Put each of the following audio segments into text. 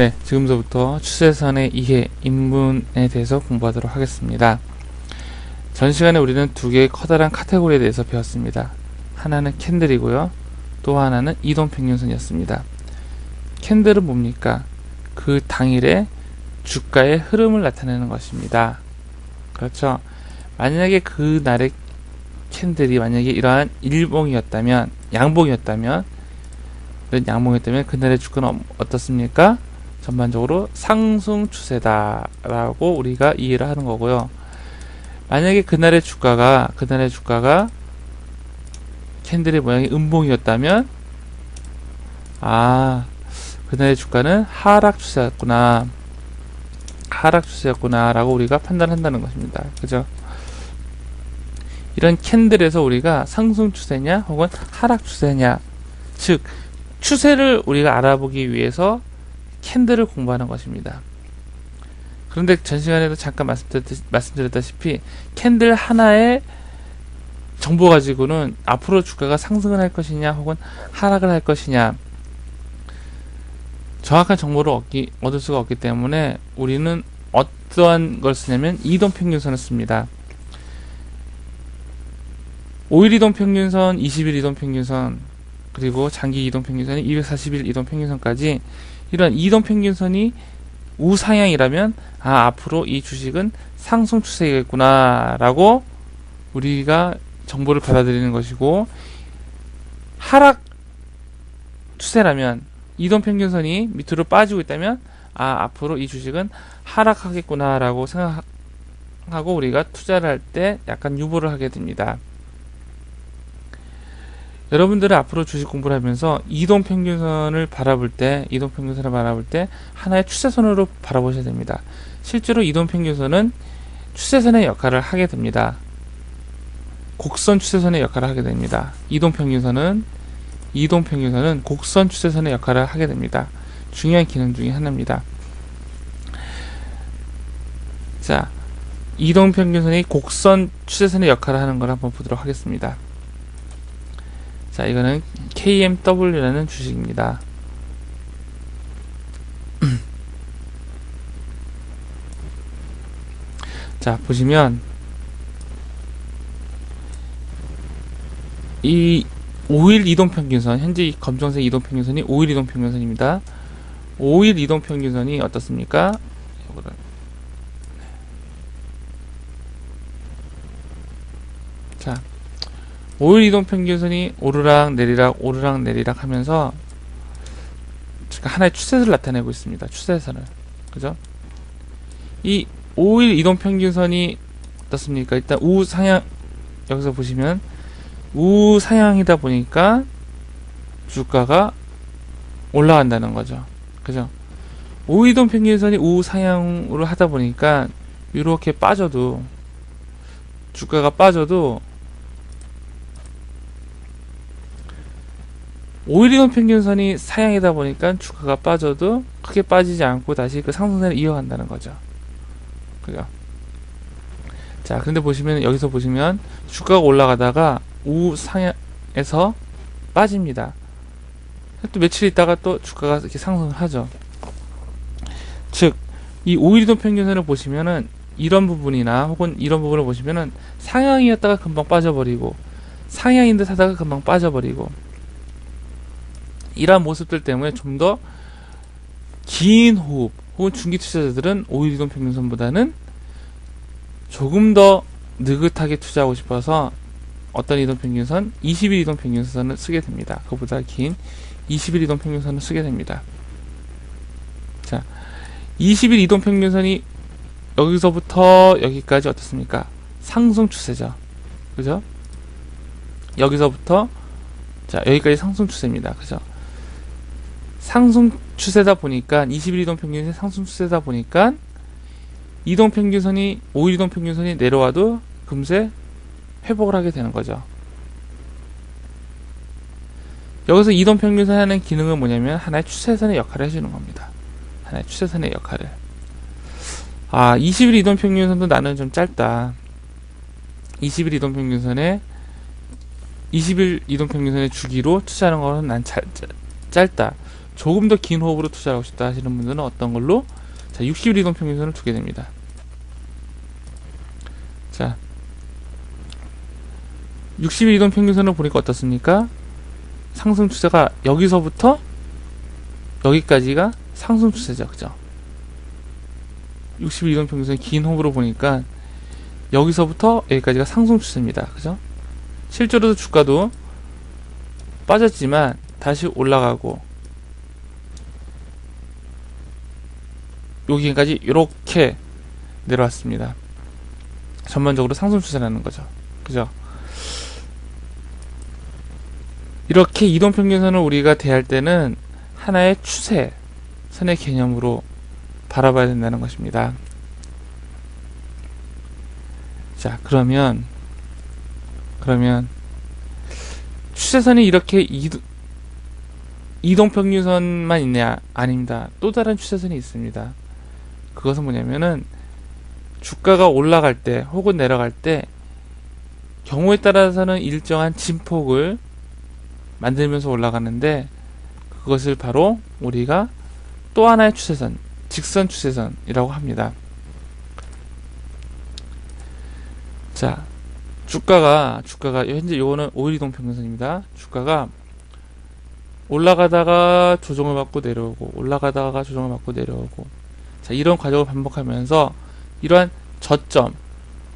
네, 지금부터 추세선의 이해, 인문에 대해서 공부하도록 하겠습니다. 전 시간에 우리는 두 개의 커다란 카테고리에 대해서 배웠습니다. 하나는 캔들이고요. 또 하나는 이동평균선이었습니다. 캔들은 뭡니까? 그 당일의 주가의 흐름을 나타내는 것입니다. 그렇죠? 만약에 그날의 캔들이 만약에 이러한 양봉이었다면 그날의 주가는 어떻습니까? 전반적으로 상승 추세다 라고 우리가 이해를 하는 거고요. 만약에 그날의 주가가 캔들의 모양이 음봉이었다면 그날의 주가는 하락 추세였구나 라고 우리가 판단한다는 것입니다. 그죠? 이런 캔들에서 우리가 상승 추세냐 혹은 하락 추세냐, 즉 추세를 우리가 알아보기 위해서 캔들을 공부하는 것입니다. 그런데 전 시간에도 잠깐 말씀드렸다시피 캔들 하나의 정보 가지고는 앞으로 주가가 상승을 할 것이냐 혹은 하락을 할 것이냐 정확한 정보를 얻을 수가 없기 때문에 우리는 어떠한 걸 쓰냐면 이동평균선을 씁니다. 5일 이동평균선, 20일 이동평균선, 그리고 장기 이동평균선이 240일 이동평균선까지 이런 이동평균선이 우상향이라면 앞으로 이 주식은 상승 추세겠구나 라고 우리가 정보를 받아들이는 것이고, 하락 추세라면 이동평균선이 밑으로 빠지고 있다면 앞으로 이 주식은 하락하겠구나 라고 생각하고 우리가 투자를 할 때 약간 유보를 하게 됩니다. 여러분들은 앞으로 주식 공부를 하면서 이동평균선을 바라볼 때 하나의 추세선으로 바라보셔야 됩니다. 실제로 이동평균선은 추세선의 역할을 하게 됩니다. 곡선 추세선의 역할을 하게 됩니다. 이동평균선은 곡선 추세선의 역할을 하게 됩니다. 중요한 기능 중에 하나입니다. 자, 이동평균선이 곡선 추세선의 역할을 하는 걸 한번 보도록 하겠습니다. 자, 이거는 KMW라는 주식입니다. 자, 보시면 이 5일 이동평균선, 현재 이 검정색 이동평균선이 5일 이동평균선입니다. 5일 이동평균선이 어떻습니까? 자, 5일 이동평균선이 오르락 내리락 하면서 하나의 추세를 나타내고 있습니다. 추세선을. 그죠? 이 5일 이동평균선이 어떻습니까? 일단 우상향, 여기서 보시면 우상향이다 보니까 주가가 올라간다는 거죠. 그죠? 5일 이동평균선이 우상향으로 하다 보니까 이렇게 주가가 빠져도 5일 이동평균선이 상향이다 보니까 주가가 빠져도 크게 빠지지 않고 다시 그 상승세를 이어간다는 거죠. 그죠? 자, 근데 여기서 보시면 주가가 올라가다가 우상향에서 빠집니다. 또 며칠 있다가 또 주가가 이렇게 상승을 하죠. 즉, 이 5일 이동평균선을 보시면은 이런 부분이나 혹은 이런 부분을 보시면은 상향이었다가 금방 빠져버리고, 상향인 듯 하다가 금방 빠져버리고, 이러한 모습들 때문에 좀 더 긴 호흡 혹은 중기 투자자들은 5일 이동평균선보다는 조금 더 느긋하게 투자하고 싶어서 어떤 이동평균선? 20일 이동평균선을 쓰게 됩니다. 그보다 긴 20일 이동평균선을 쓰게 됩니다. 자, 20일 이동평균선이 여기서부터 여기까지 어떻습니까? 상승 추세죠. 그죠? 여기서부터 여기까지 상승 추세입니다. 그죠? 상승 추세다 보니까 20일 이동평균선이 상승 추세다 보니까 5일 이동평균선이 내려와도 금세 회복을 하게 되는 거죠. 여기서 이동평균선이 하는 기능은 뭐냐면 하나의 추세선의 역할을 해주는 겁니다. 하나의 추세선의 역할을. 20일 이동평균선도 나는 좀 짧다. 20일 이동평균선의 주기로 투자하는 거는 난 짧다. 조금 더 긴 호흡으로 투자를 하고 싶다 하시는 분들은 어떤 걸로? 자, 60일 이동 평균선을 두게 됩니다. 자, 60일 이동 평균선을 보니까 어떻습니까? 상승 추세가 여기서부터 여기까지가 상승 추세죠. 그죠? 60일 이동 평균선 긴 호흡으로 보니까 여기서부터 여기까지가 상승 추세입니다. 그죠? 실제로도 주가도 빠졌지만 다시 올라가고 여기까지 이렇게 내려왔습니다. 전반적으로 상승 추세라는 거죠. 그죠? 이렇게 이동평균선을 우리가 대할 때는 하나의 추세, 선의 개념으로 바라봐야 된다는 것입니다. 자, 그러면 추세선이 이렇게 이동평균선만 있냐? 아닙니다. 또 다른 추세선이 있습니다. 그것은 뭐냐면은 주가가 올라갈 때 혹은 내려갈 때 경우에 따라서는 일정한 진폭을 만들면서 올라가는데 그것을 바로 우리가 또 하나의 추세선, 직선 추세선이라고 합니다. 자, 주가가 현재 요거는 5일 이동 평균선입니다. 주가가 올라가다가 조정을 받고 내려오고 올라가다가 조정을 받고 내려오고, 자, 이런 과정을 반복하면서 이러한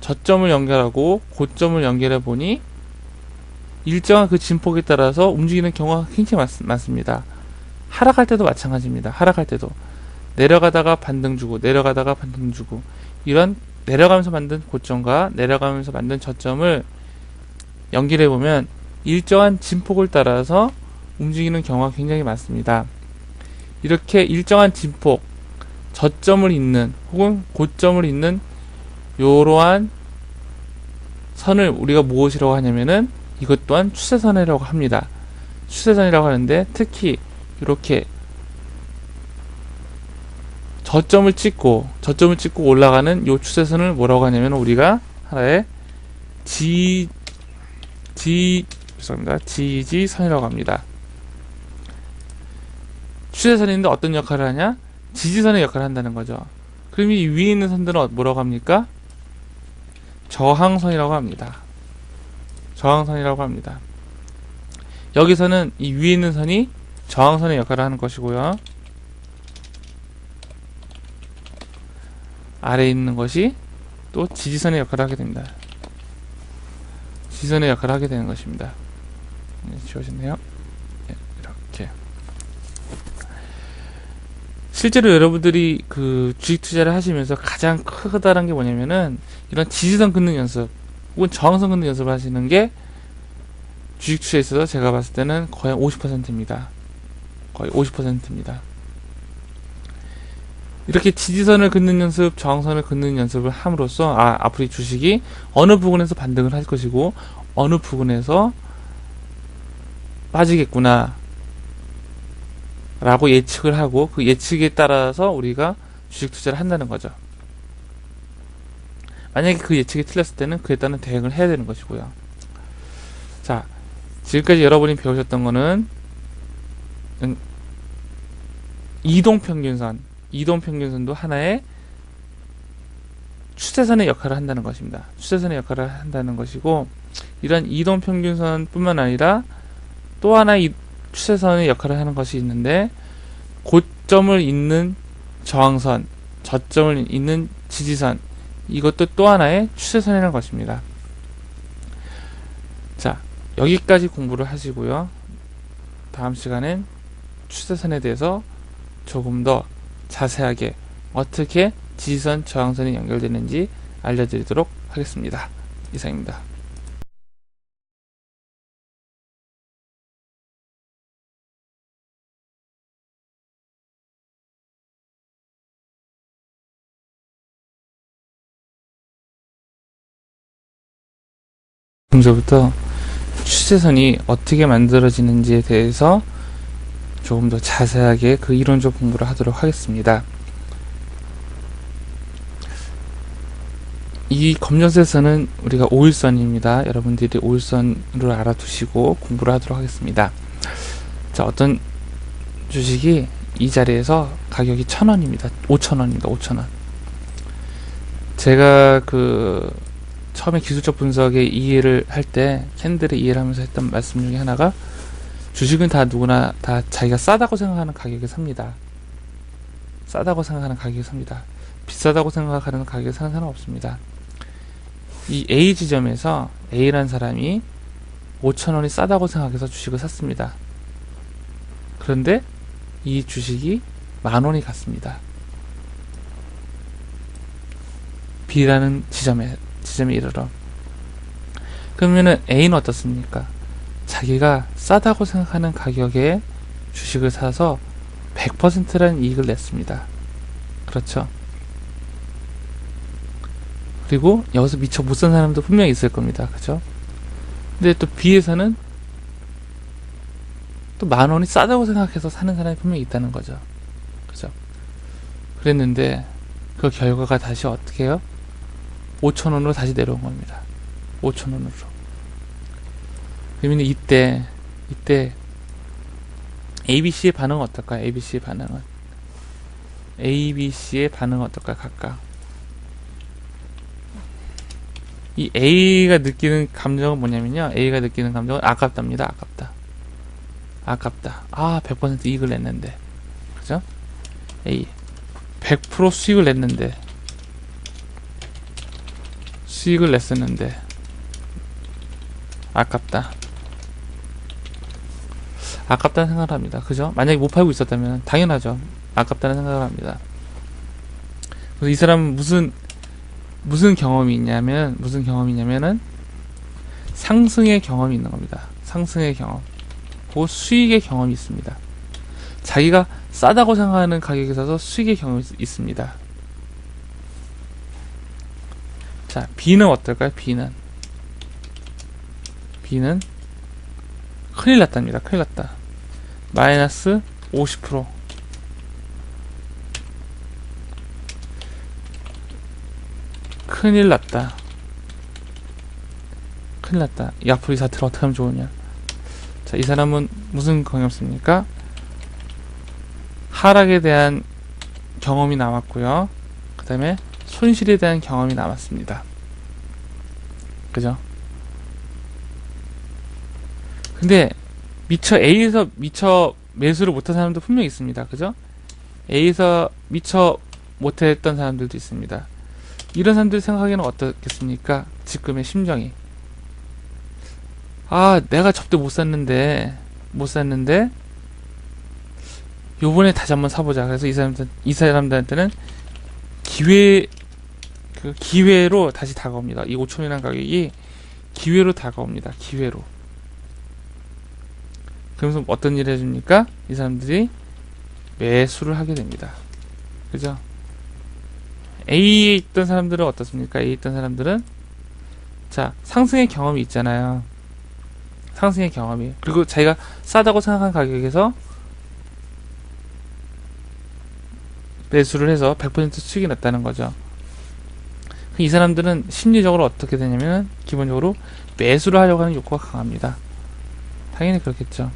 저점을 연결하고 고점을 연결해 보니 일정한 그 진폭에 따라서 움직이는 경우가 굉장히 많습니다. 하락할 때도 마찬가지입니다. 하락할 때도 내려가다가 반등 주고 내려가다가 반등 주고, 이런 내려가면서 만든 고점과 내려가면서 만든 저점을 연결해 보면 일정한 진폭을 따라서 움직이는 경우가 굉장히 많습니다. 이렇게 일정한 진폭, 저점을 잇는 혹은 고점을 잇는 이러한 선을 우리가 무엇이라고 하냐면은 이것 또한 추세선이라고 합니다. 추세선이라고 하는데 특히 이렇게 저점을 찍고 올라가는 이 추세선을 뭐라고 하냐면 우리가 하나의 지지선이라고 합니다. 추세선인데 어떤 역할을 하냐? 지지선의 역할을 한다는 거죠. 그럼 이 위에 있는 선들은 뭐라고 합니까? 저항선이라고 합니다. 저항선이라고 합니다. 여기서는 이 위에 있는 선이 저항선의 역할을 하는 것이고요. 아래에 있는 것이 또 지지선의 역할을 하게 됩니다. 지지선의 역할을 하게 되는 것입니다. 지워졌네요. 네, 이렇게. 실제로 여러분들이 그 주식 투자를 하시면서 가장 크다란 게 뭐냐면은 이런 지지선 긋는 연습 혹은 저항선 긋는 연습을 하시는 게 주식 투자에 있어서 제가 봤을 때는 거의 50%입니다. 거의 50%입니다. 이렇게 지지선을 긋는 연습, 저항선을 긋는 연습을 함으로써 앞으로 이 주식이 어느 부분에서 반등을 할 것이고 어느 부분에서 빠지겠구나 라고 예측을 하고 그 예측에 따라서 우리가 주식 투자를 한다는 거죠. 만약에 그 예측이 틀렸을 때는 그에 따른 대응을 해야 되는 것이고요. 자, 지금까지 여러분이 배우셨던 거는 이동평균선도 하나의 추세선의 역할을 한다는 것입니다. 추세선의 역할을 한다는 것이고, 이런 이동평균선 뿐만 아니라 또 하나의 추세선의 역할을 하는 것이 있는데, 고점을 잇는 저항선, 저점을 잇는 지지선, 이것도 또 하나의 추세선이라는 것입니다. 자, 여기까지 공부를 하시고요. 다음 시간엔 추세선에 대해서 조금 더 자세하게 어떻게 지지선, 저항선이 연결되는지 알려드리도록 하겠습니다. 이상입니다. 지금부터 추세선이 어떻게 만들어지는지에 대해서 조금 더 자세하게 그 이론적 공부를 하도록 하겠습니다. 이 검정색선은 우리가 5일선입니다. 여러분들이 5일선으로 알아두시고 공부를 하도록 하겠습니다. 자, 어떤 주식이 이 자리에서 가격이 1,000원입니다. 5,000원입니다. 5,000원. 제가 처음에 기술적 분석의 이해를 할 때, 캔들의 이해를 하면서 했던 말씀 중에 하나가, 주식은 다 누구나 다 자기가 싸다고 생각하는 가격에 삽니다. 싸다고 생각하는 가격에 삽니다. 비싸다고 생각하는 가격에 사는 사람 없습니다. 이 A 지점에서 A라는 사람이 5,000원이 싸다고 생각해서 주식을 샀습니다. 그런데 이 주식이 10,000원이 갔습니다. B라는 지점에 이르러. 그러면은 A는 어떻습니까? 자기가 싸다고 생각하는 가격에 주식을 사서 100%라는 이익을 냈습니다. 그렇죠? 그리고 여기서 미처 못 산 사람도 분명히 있을 겁니다. 그죠? 근데 또 B에서는 또 10,000원이 싸다고 생각해서 사는 사람이 분명히 있다는 거죠. 그죠? 그랬는데 그 결과가 다시 어떻게 해요? 5,000원으로 다시 내려온 겁니다. 5,000원으로. 그러면 이때 ABC의 반응은 어떨까요? ABC의 반응은 어떨까요? 각각. 이 A가 느끼는 감정은 뭐냐면요. A가 느끼는 감정은 아깝답니다. 아깝다. 100% 이익을 냈는데. 그죠? A. 100% 수익을 냈는데. 수익을 냈었는데. 아깝다는 생각을 합니다. 그죠? 만약에 못 팔고 있었다면 당연하죠. 아깝다는 생각을 합니다. 그래서 이 사람은 무슨 경험이 있냐면은 상승의 경험이 있는 겁니다. 상승의 경험. 그 수익의 경험이 있습니다. 자기가 싸다고 생각하는 가격에 사서 수익의 경험이 있습니다. 자, B는 어떨까요? B는 큰일 났답니다. 큰일 났다. 마이너스 50%. 큰일 났다. 이 앞으로 이 사태를 어떻게 하면 좋으냐. 자, 이 사람은 무슨 경험입니까? 하락에 대한 경험이 남았고요. 그 다음에 손실에 대한 경험이 남았습니다. 그죠? 근데 A에서 미처 매수를 못한 사람도 분명히 있습니다. 그죠? A에서 미처 못했던 사람들도 있습니다. 이런 사람들 생각하기에는 어떻겠습니까? 지금의 심정이. 내가 저때 못 샀는데 요번에 다시 한번 사보자. 그래서 이 사람들한테는 기회로 다시 다가옵니다. 이 5,000원이라는 가격이 기회로 다가옵니다. 기회로. 그러면서 어떤 일을 해줍니까? 이 사람들이 매수를 하게 됩니다. 그죠? A에 있던 사람들은 어떻습니까? A에 있던 사람들은 상승의 경험이 있잖아요. 상승의 경험이. 그리고 자기가 싸다고 생각한 가격에서 매수를 해서 100% 수익이 났다는 거죠. 이 사람들은 심리적으로 어떻게 되냐면 기본적으로 매수를 하려고 하는 욕구가 강합니다. 당연히 그렇겠죠.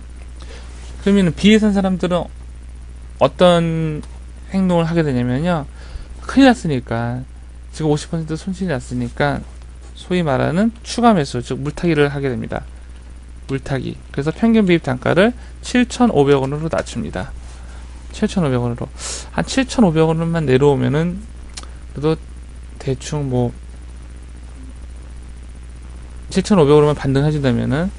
그러면 B에 산 사람들은 어떤 행동을 하게 되냐면요. 큰일 났으니까, 지금 50% 손실이 났으니까 소위 말하는 추가 매수, 즉 물타기를 하게 됩니다. 물타기. 그래서 평균 매입 단가를 7,500원으로 낮춥니다. 7,500원으로. 한 7,500원만 내려오면은 그래도 대충 7,500원만 반등해준다면은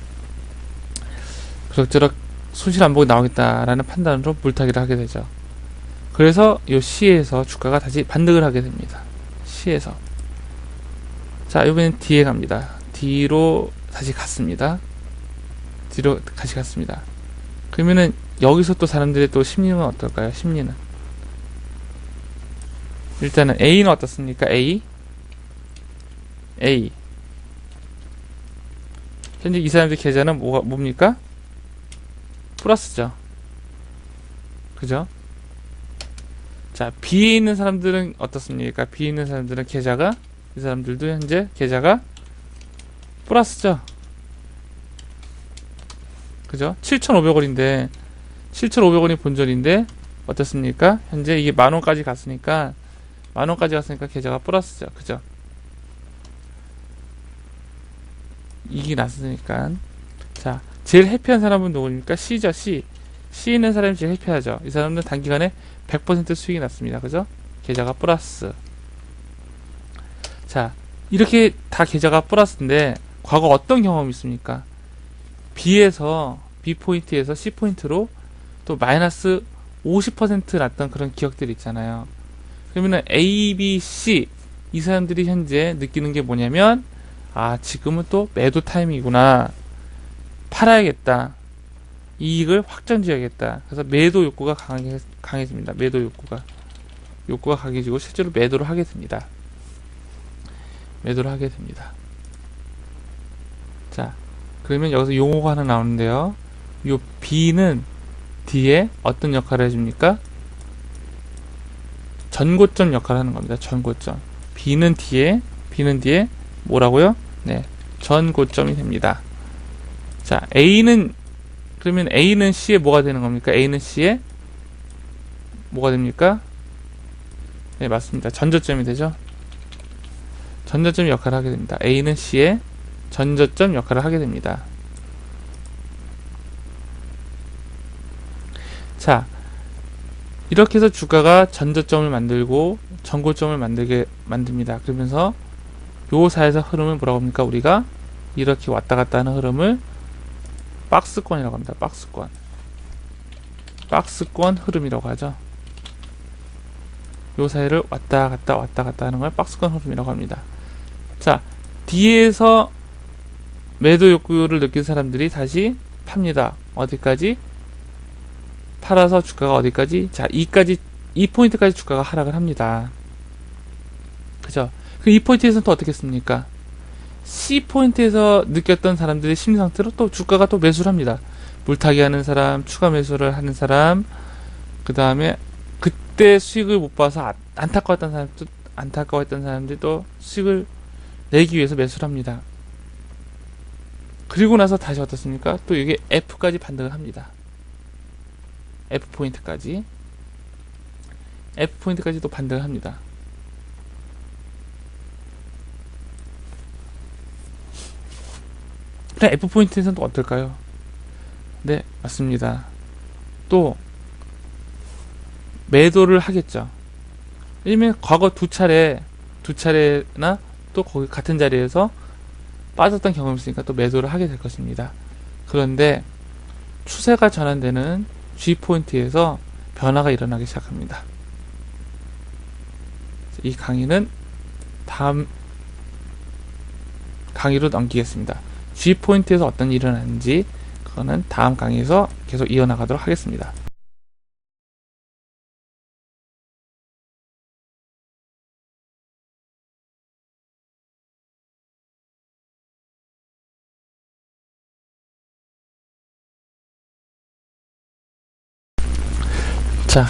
그럭저럭 손실 안 보고 나오겠다라는 판단으로 물타기를 하게 되죠. 그래서 이 C에서 주가가 다시 반등을 하게 됩니다. C에서. 자, 이번엔 D에 갑니다. D로 다시 갔습니다. 그러면은 여기서 또 사람들의 또 심리는 어떨까요? 심리는 일단은 A는 어떻습니까? A 현재 이 사람들 계좌는 뭡니까? 플러스죠. 그죠? 자, B에 있는 사람들은 어떻습니까? B에 있는 사람들은 계좌가, 이 사람들도 현재 계좌가 플러스죠. 그죠? 7,500원인데 7,500원이 본전인데 어떻습니까? 현재 이게 만원까지 갔으니까 계좌가 플러스죠. 그죠? 이익이 났으니까. 자, 제일 해피한 사람은 누구입니까? C죠. C 있는 사람이 제일 해피하죠. 이 사람은 단기간에 100% 수익이 났습니다. 그죠? 계좌가 플러스. 자, 이렇게 다 계좌가 플러스인데 과거 어떤 경험이 있습니까? B 포인트에서 C 포인트로 또 마이너스 50% 났던 그런 기억들이 있잖아요. 그러면은 A, B, C 이 사람들이 현재 느끼는 게 뭐냐면, 아, 지금은 또 매도 타임이구나, 팔아야겠다, 이익을 확정지어야겠다. 그래서 매도 욕구가 강해집니다. 매도 욕구가 강해지고 실제로 매도를 하게 됩니다. 자, 그러면 여기서 용어가 하나 나오는데요. 요 B는 D에 어떤 역할을 해줍니까? 전고점 역할을 하는 겁니다. 전고점. B는 D에 뭐라고요? 네, 전고점이 됩니다. 자, 그러면 A는 C에 뭐가 되는 겁니까? A는 C에 뭐가 됩니까? 네, 맞습니다. 전저점이 되죠. 전저점 역할을 하게 됩니다. A는 C에 전저점 역할을 하게 됩니다. 자, 이렇게 해서 주가가 전저점을 만들고 전고점을 만듭니다. 그러면서 요 사이에서 흐름을 뭐라고 합니까? 우리가 이렇게 왔다 갔다 하는 흐름을 박스권이라고 합니다. 박스권 흐름이라고 하죠. 요 사이를 왔다 갔다 하는 걸 박스권 흐름이라고 합니다. 자, D에서 매도 욕구를 느낀 사람들이 다시 팝니다. 어디까지? 팔아서 주가가 어디까지? 자, 이 포인트까지 주가가 하락을 합니다. 그죠? 그 이 포인트에서는 또 어떻게 했습니까? C 포인트에서 느꼈던 사람들의 심리 상태로 또 주가가 또 매수를 합니다. 물타기 하는 사람, 추가 매수를 하는 사람, 그 다음에 그때 수익을 못 봐서 안타까웠던 사람들이 또 수익을 내기 위해서 매수를 합니다. 그리고 나서 다시 어떻습니까? 또 이게 F까지 반등을 합니다. F 포인트까지 또 반등을 합니다. 그럼 F 포인트에서는 또 어떨까요? 네, 맞습니다. 또 매도를 하겠죠. 일면 과거 두 차례나 또 거기 같은 자리에서 빠졌던 경험이 있으니까 또 매도를 하게 될 것입니다. 그런데 추세가 전환되는 G 포인트에서 변화가 일어나기 시작합니다. 이 강의는 다음 강의로 넘기겠습니다. G 포인트에서 어떤 일이 일어나는지 그거는 다음 강의에서 계속 이어나가도록 하겠습니다. 자,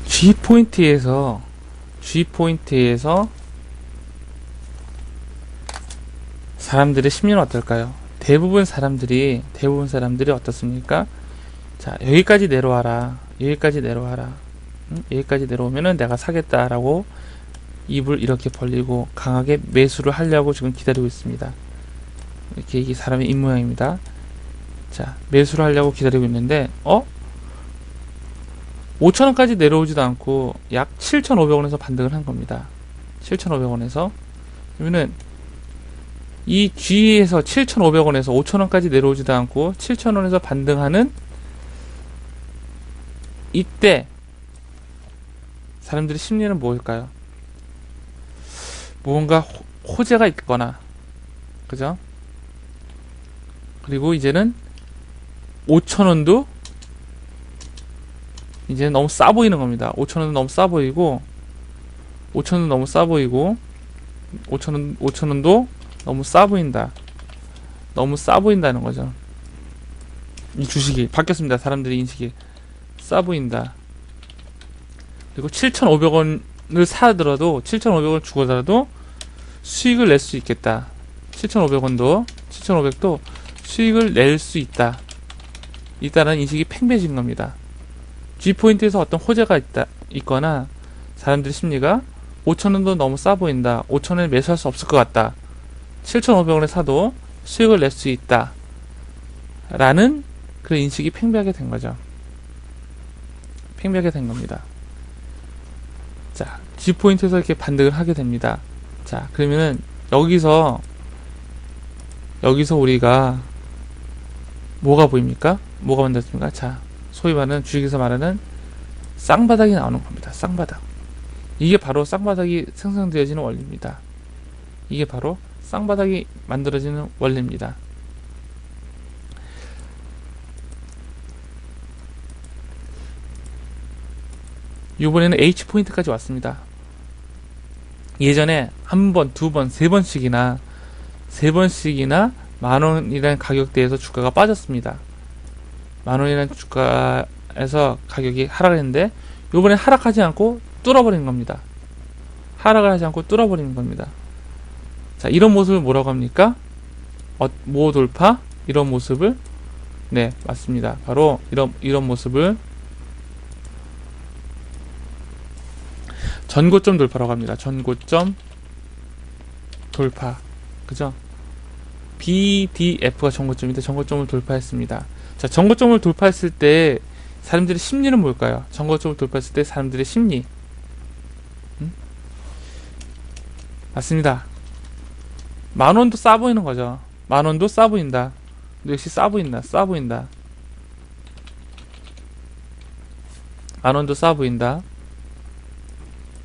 G 포인트에서 사람들의 심리는 어떨까요? 대부분 사람들이 어떻습니까? 자, 여기까지 내려와라. 여기까지 내려오면은 내가 사겠다라고 입을 이렇게 벌리고 강하게 매수를 하려고 지금 기다리고 있습니다. 이렇게 이 사람의 입모양입니다. 자, 매수를 하려고 기다리고 있는데 5,000원까지 내려오지도 않고 약 7,500원에서 반등을 한 겁니다. 7,500원에서. 그러면은 이 G에서 7,500원에서 5,000원까지 내려오지도 않고 7,000원에서 반등하는 이때 사람들의 심리는 뭘까요? 무언가 호재가 있거나, 그죠? 그리고 이제는 5,000원도 이제 너무 싸 보이는 겁니다. 5,000원은 너무 싸 보이고 5,000원도 너무 싸 보이고 5,000원도 너무 싸 보인다. 너무 싸 보인다는 거죠. 이 주식이 바뀌었습니다. 사람들의 인식이 싸 보인다. 그리고 7,500원을 사더라도 7,500원 주고더라도 수익을 낼 수 있겠다. 7,500원도 7,500도 수익을 낼 수 있다. 있다는 인식이 팽배해진 겁니다. G포인트에서 어떤 호재가 있거나 사람들의 심리가 5,000원도 너무 싸 보인다. 5,000원에 매수할 수 없을 것 같다. 7,500원에 사도 수익을 낼 수 있다. 라는 그 인식이 팽배하게 된 거죠. 팽배하게 된 겁니다. 자, G포인트에서 이렇게 반등을 하게 됩니다. 자, 그러면은 여기서 우리가 뭐가 보입니까? 뭐가 만들어집니까? 자, 소위 말하는 주식에서 말하는 쌍바닥이 나오는 겁니다. 쌍바닥. 이게 바로 쌍바닥이 생성되어지는 원리입니다. 이게 바로 쌍바닥이 만들어지는 원리입니다. 이번에는 H포인트까지 왔습니다. 예전에 한 번, 두 번, 세 번씩이나 만원이라는 가격대에서 주가가 빠졌습니다. 만원이라는 주가에서 가격이 하락했는데 요번에 하락하지 않고 뚫어버린 겁니다. 하락을 하지 않고 뚫어버리는 겁니다. 자, 이런 모습을 뭐라고 합니까? 모 돌파? 이런 모습을, 네, 맞습니다. 바로 이런 모습을 전고점 돌파라고 합니다. 전고점 돌파. 그죠? BDF가 전고점인데 전고점을 돌파했습니다. 자, 전고점을 돌파했을 때 사람들의 심리는 뭘까요? 전고점을 돌파했을 때 사람들의 심리. 맞습니다. 만원도 싸 보이는 거죠. 만원도 싸 보인다. 역시 싸 보인다. 싸 보인다. 만원도 싸 보인다.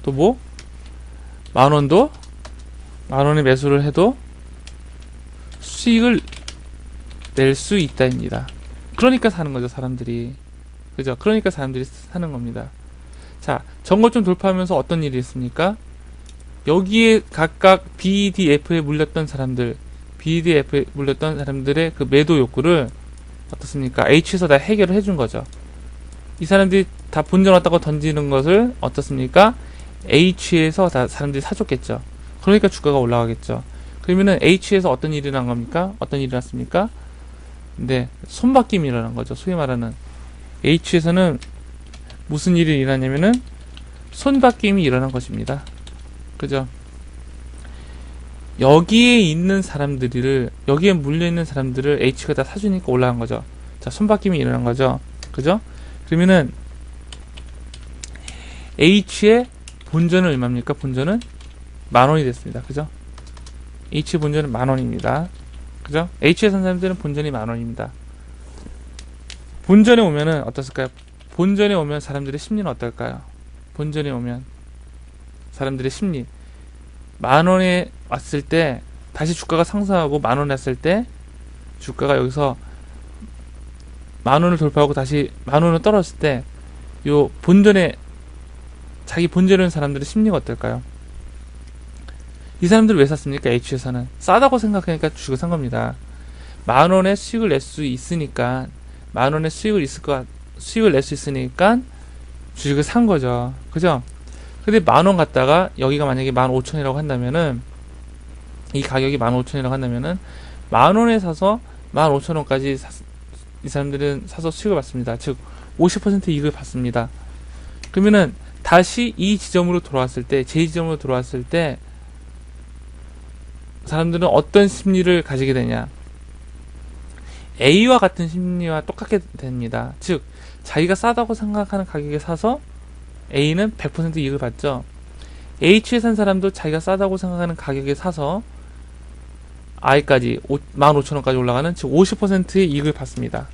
또 뭐? 만원도 만원에 매수를 해도 수익을 낼 수 있다입니다. 그러니까 사는 거죠, 사람들이. 그죠? 그러니까 사람들이 사는 겁니다. 자, 전고점 돌파하면서 어떤 일이 있습니까? 여기에 각각 BDF에 물렸던 사람들의 그 매도 욕구를 어떻습니까? H에서 다 해결을 해준 거죠. 이 사람들이 다 본전 왔다고 던지는 것을 어떻습니까? H에서 다 사람들이 사줬겠죠. 그러니까 주가가 올라가겠죠. 그러면은 H에서 어떤 일이 난 겁니까? 어떤 일이 났습니까? 네, 손바뀜이 일어난 거죠. 소위 말하는 H에서는 무슨 일이 일어나냐면은 손바뀜이 일어난 것입니다. 그죠? 여기에 물려있는 사람들을 H가 다 사주니까 올라간 거죠. 자, 손바뀜이 일어난 거죠. 그죠? 그러면은 H의 본전은 얼마입니까? 본전은 만원이 됐습니다. 그죠? H 본전은 만원입니다. 그죠? H에 산 사람들은 본전이 만원입니다. 본전에 오면은 어떻을까요? 본전에 오면 사람들의 심리는 어떨까요? 본전에 오면 사람들의 심리, 만원에 왔을 때 다시 주가가 상승하고 만원에 왔을 때 주가가 여기서 만원을 돌파하고 다시 만원으로 떨어졌을 때 요 본전에 자기 본전에 있는 사람들의 심리가 어떨까요? 이 사람들 왜 샀습니까? H에서는 싸다고 생각하니까 주식을 산 겁니다. 만원에 수익을 낼 수 있으니까, 만원에 수익을 낼 수 있으니까 주식을 산 거죠. 그죠? 근데 만원 갖다가 여기가 만약에 15,000이라고 한다면은, 이 가격이 15,000이라고 한다면은 만원에 사서 15,000원까지 이 사람들은 사서 수익을 받습니다. 즉 50% 이익을 받습니다. 그러면은 다시 이 지점으로 돌아왔을 때, 제 지점으로 돌아왔을 때 사람들은 어떤 심리를 가지게 되냐? A와 같은 심리와 똑같게 됩니다. 즉 자기가 싸다고 생각하는 가격에 사서 A는 100% 이익을 받죠. H에 산 사람도 자기가 싸다고 생각하는 가격에 사서 I까지 15,000원까지 올라가는, 즉 50%의 이익을 받습니다.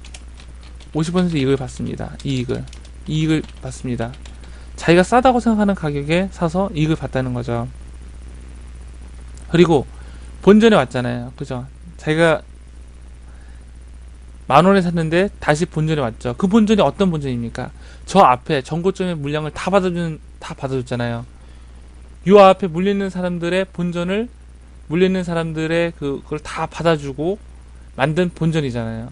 50% 이익을 받습니다. 이익을 받습니다. 자기가 싸다고 생각하는 가격에 사서 이익을 받다는 거죠. 그리고 본전에 왔잖아요. 그죠? 자기가 만원에 샀는데 다시 본전에 왔죠. 그 본전이 어떤 본전입니까? 저 앞에 전고점의 물량을 다 받아줬잖아요. 요 앞에 물려있는 사람들의 본전을, 물려있는 사람들의 그걸 다 받아주고 만든 본전이잖아요.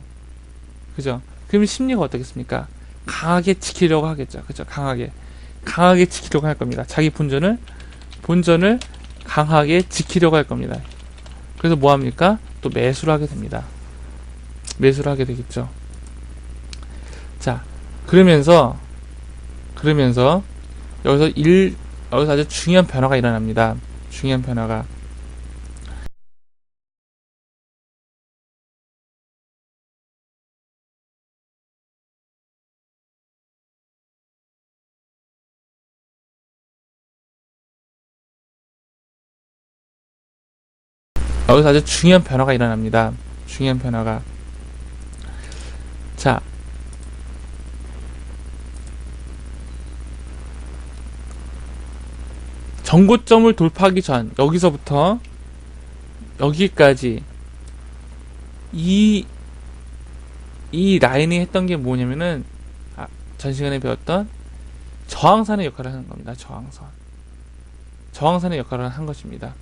그죠? 그러면 심리가 어떻겠습니까? 강하게 지키려고 하겠죠. 그죠? 강하게 지키려고 할 겁니다. 자기 본전을 강하게 지키려고 할 겁니다. 그래서 뭐 합니까? 또 매수를 하게 됩니다. 매수를 하게 되겠죠. 그러면서 여기서 여기서 아주 중요한 변화가 일어납니다. 중요한 변화가. 여기서 아주 중요한 변화가 일어납니다. 중요한 변화가. 자, 정고점을 돌파하기 전, 여기서부터 여기까지 이 라인이 했던 게 뭐냐면은, 전 시간에 배웠던 저항선의 역할을 하는 겁니다. 저항선의 역할을 한 것입니다.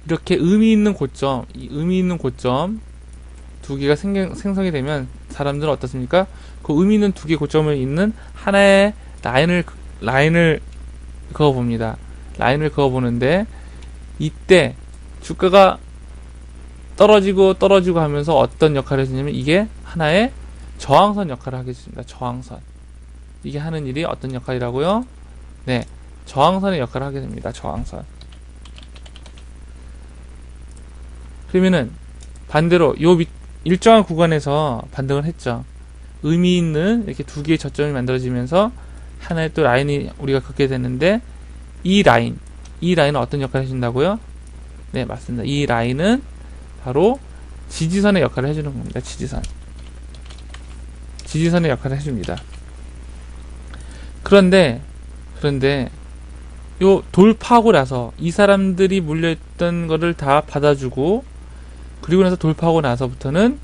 이렇게 의미 있는 고점, 이 의미 있는 고점 두 개가 생성이 되면 사람들은 어떻습니까? 그 의미 있는 두 개 고점을 잇는 하나의 라인을 그어봅니다. 라인을 그어보는데, 이때 주가가 떨어지고 하면서 어떤 역할을 해주냐면, 이게 하나의 저항선 역할을 하게 해줍니다. 저항선. 이게 하는 일이 어떤 역할이라고요? 네, 저항선의 역할을 하게 됩니다. 저항선. 그러면은 반대로 요 일정한 구간에서 반등을 했죠. 의미 있는 이렇게 두 개의 저점이 만들어지면서 하나의 또 라인이 우리가 긋게 되는데, 이 라인은 어떤 역할을 해준다고요? 네, 맞습니다. 이 라인은 바로 지지선의 역할을 해주는 겁니다. 지지선의 역할을 해줍니다. 그런데 요 돌파하고 나서 이 사람들이 물려있던 거를 다 받아주고, 그리고 나서 돌파하고 나서부터는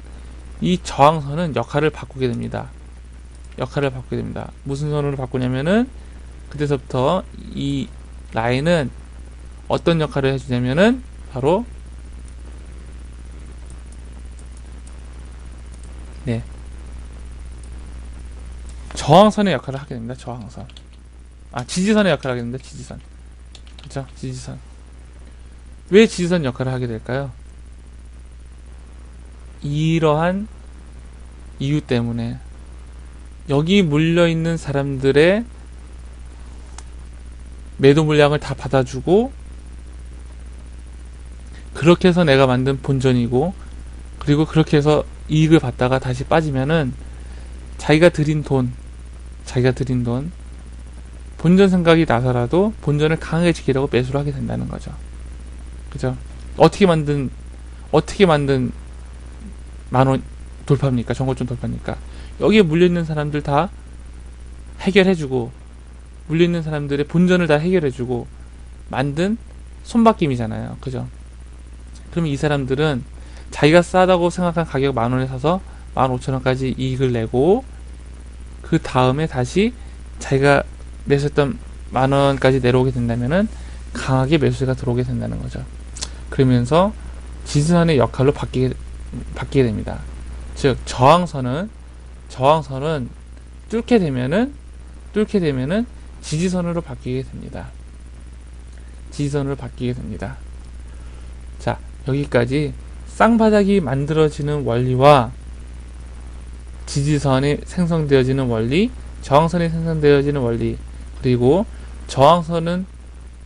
이 저항선은 역할을 바꾸게 됩니다. 무슨 선으로 바꾸냐면은, 그때서부터 이 라인은 어떤 역할을 해주냐면은 바로 네, 저항선의 역할을 하게 됩니다. 저항선. 지지선의 역할을 하게 됩니다. 지지선. 그렇죠? 지지선. 왜 지지선 역할을 하게 될까요? 이러한 이유 때문에 여기 물려있는 사람들의 매도 물량을 다 받아주고, 그렇게 해서 내가 만든 본전이고, 그리고 그렇게 해서 이익을 받다가 다시 빠지면은 자기가 들인 돈 본전 생각이 나서라도 본전을 강하게 지키려고 매수를 하게 된다는 거죠. 그죠? 어떻게 만든 만원 돌파입니까? 정고점 돌파입니까? 여기에 물려있는 사람들 다 해결해주고, 물려있는 사람들의 본전을 다 해결해주고 만든 손바뀜이잖아요. 그죠? 그러면 이 사람들은 자기가 싸다고 생각한 가격 만원에 사서 15,000원까지 이익을 내고, 그 다음에 다시 자기가 매수했던 만원까지 내려오게 된다면은 강하게 매수세가 들어오게 된다는 거죠. 그러면서 지지선의 역할로 바뀌게 됩니다. 즉 저항선은 뚫게 되면은 지지선으로 바뀌게 됩니다. 자, 여기까지 쌍바닥이 만들어지는 원리와 지지선이 생성되어지는 원리, 저항선이 생성되어지는 원리, 그리고 저항선은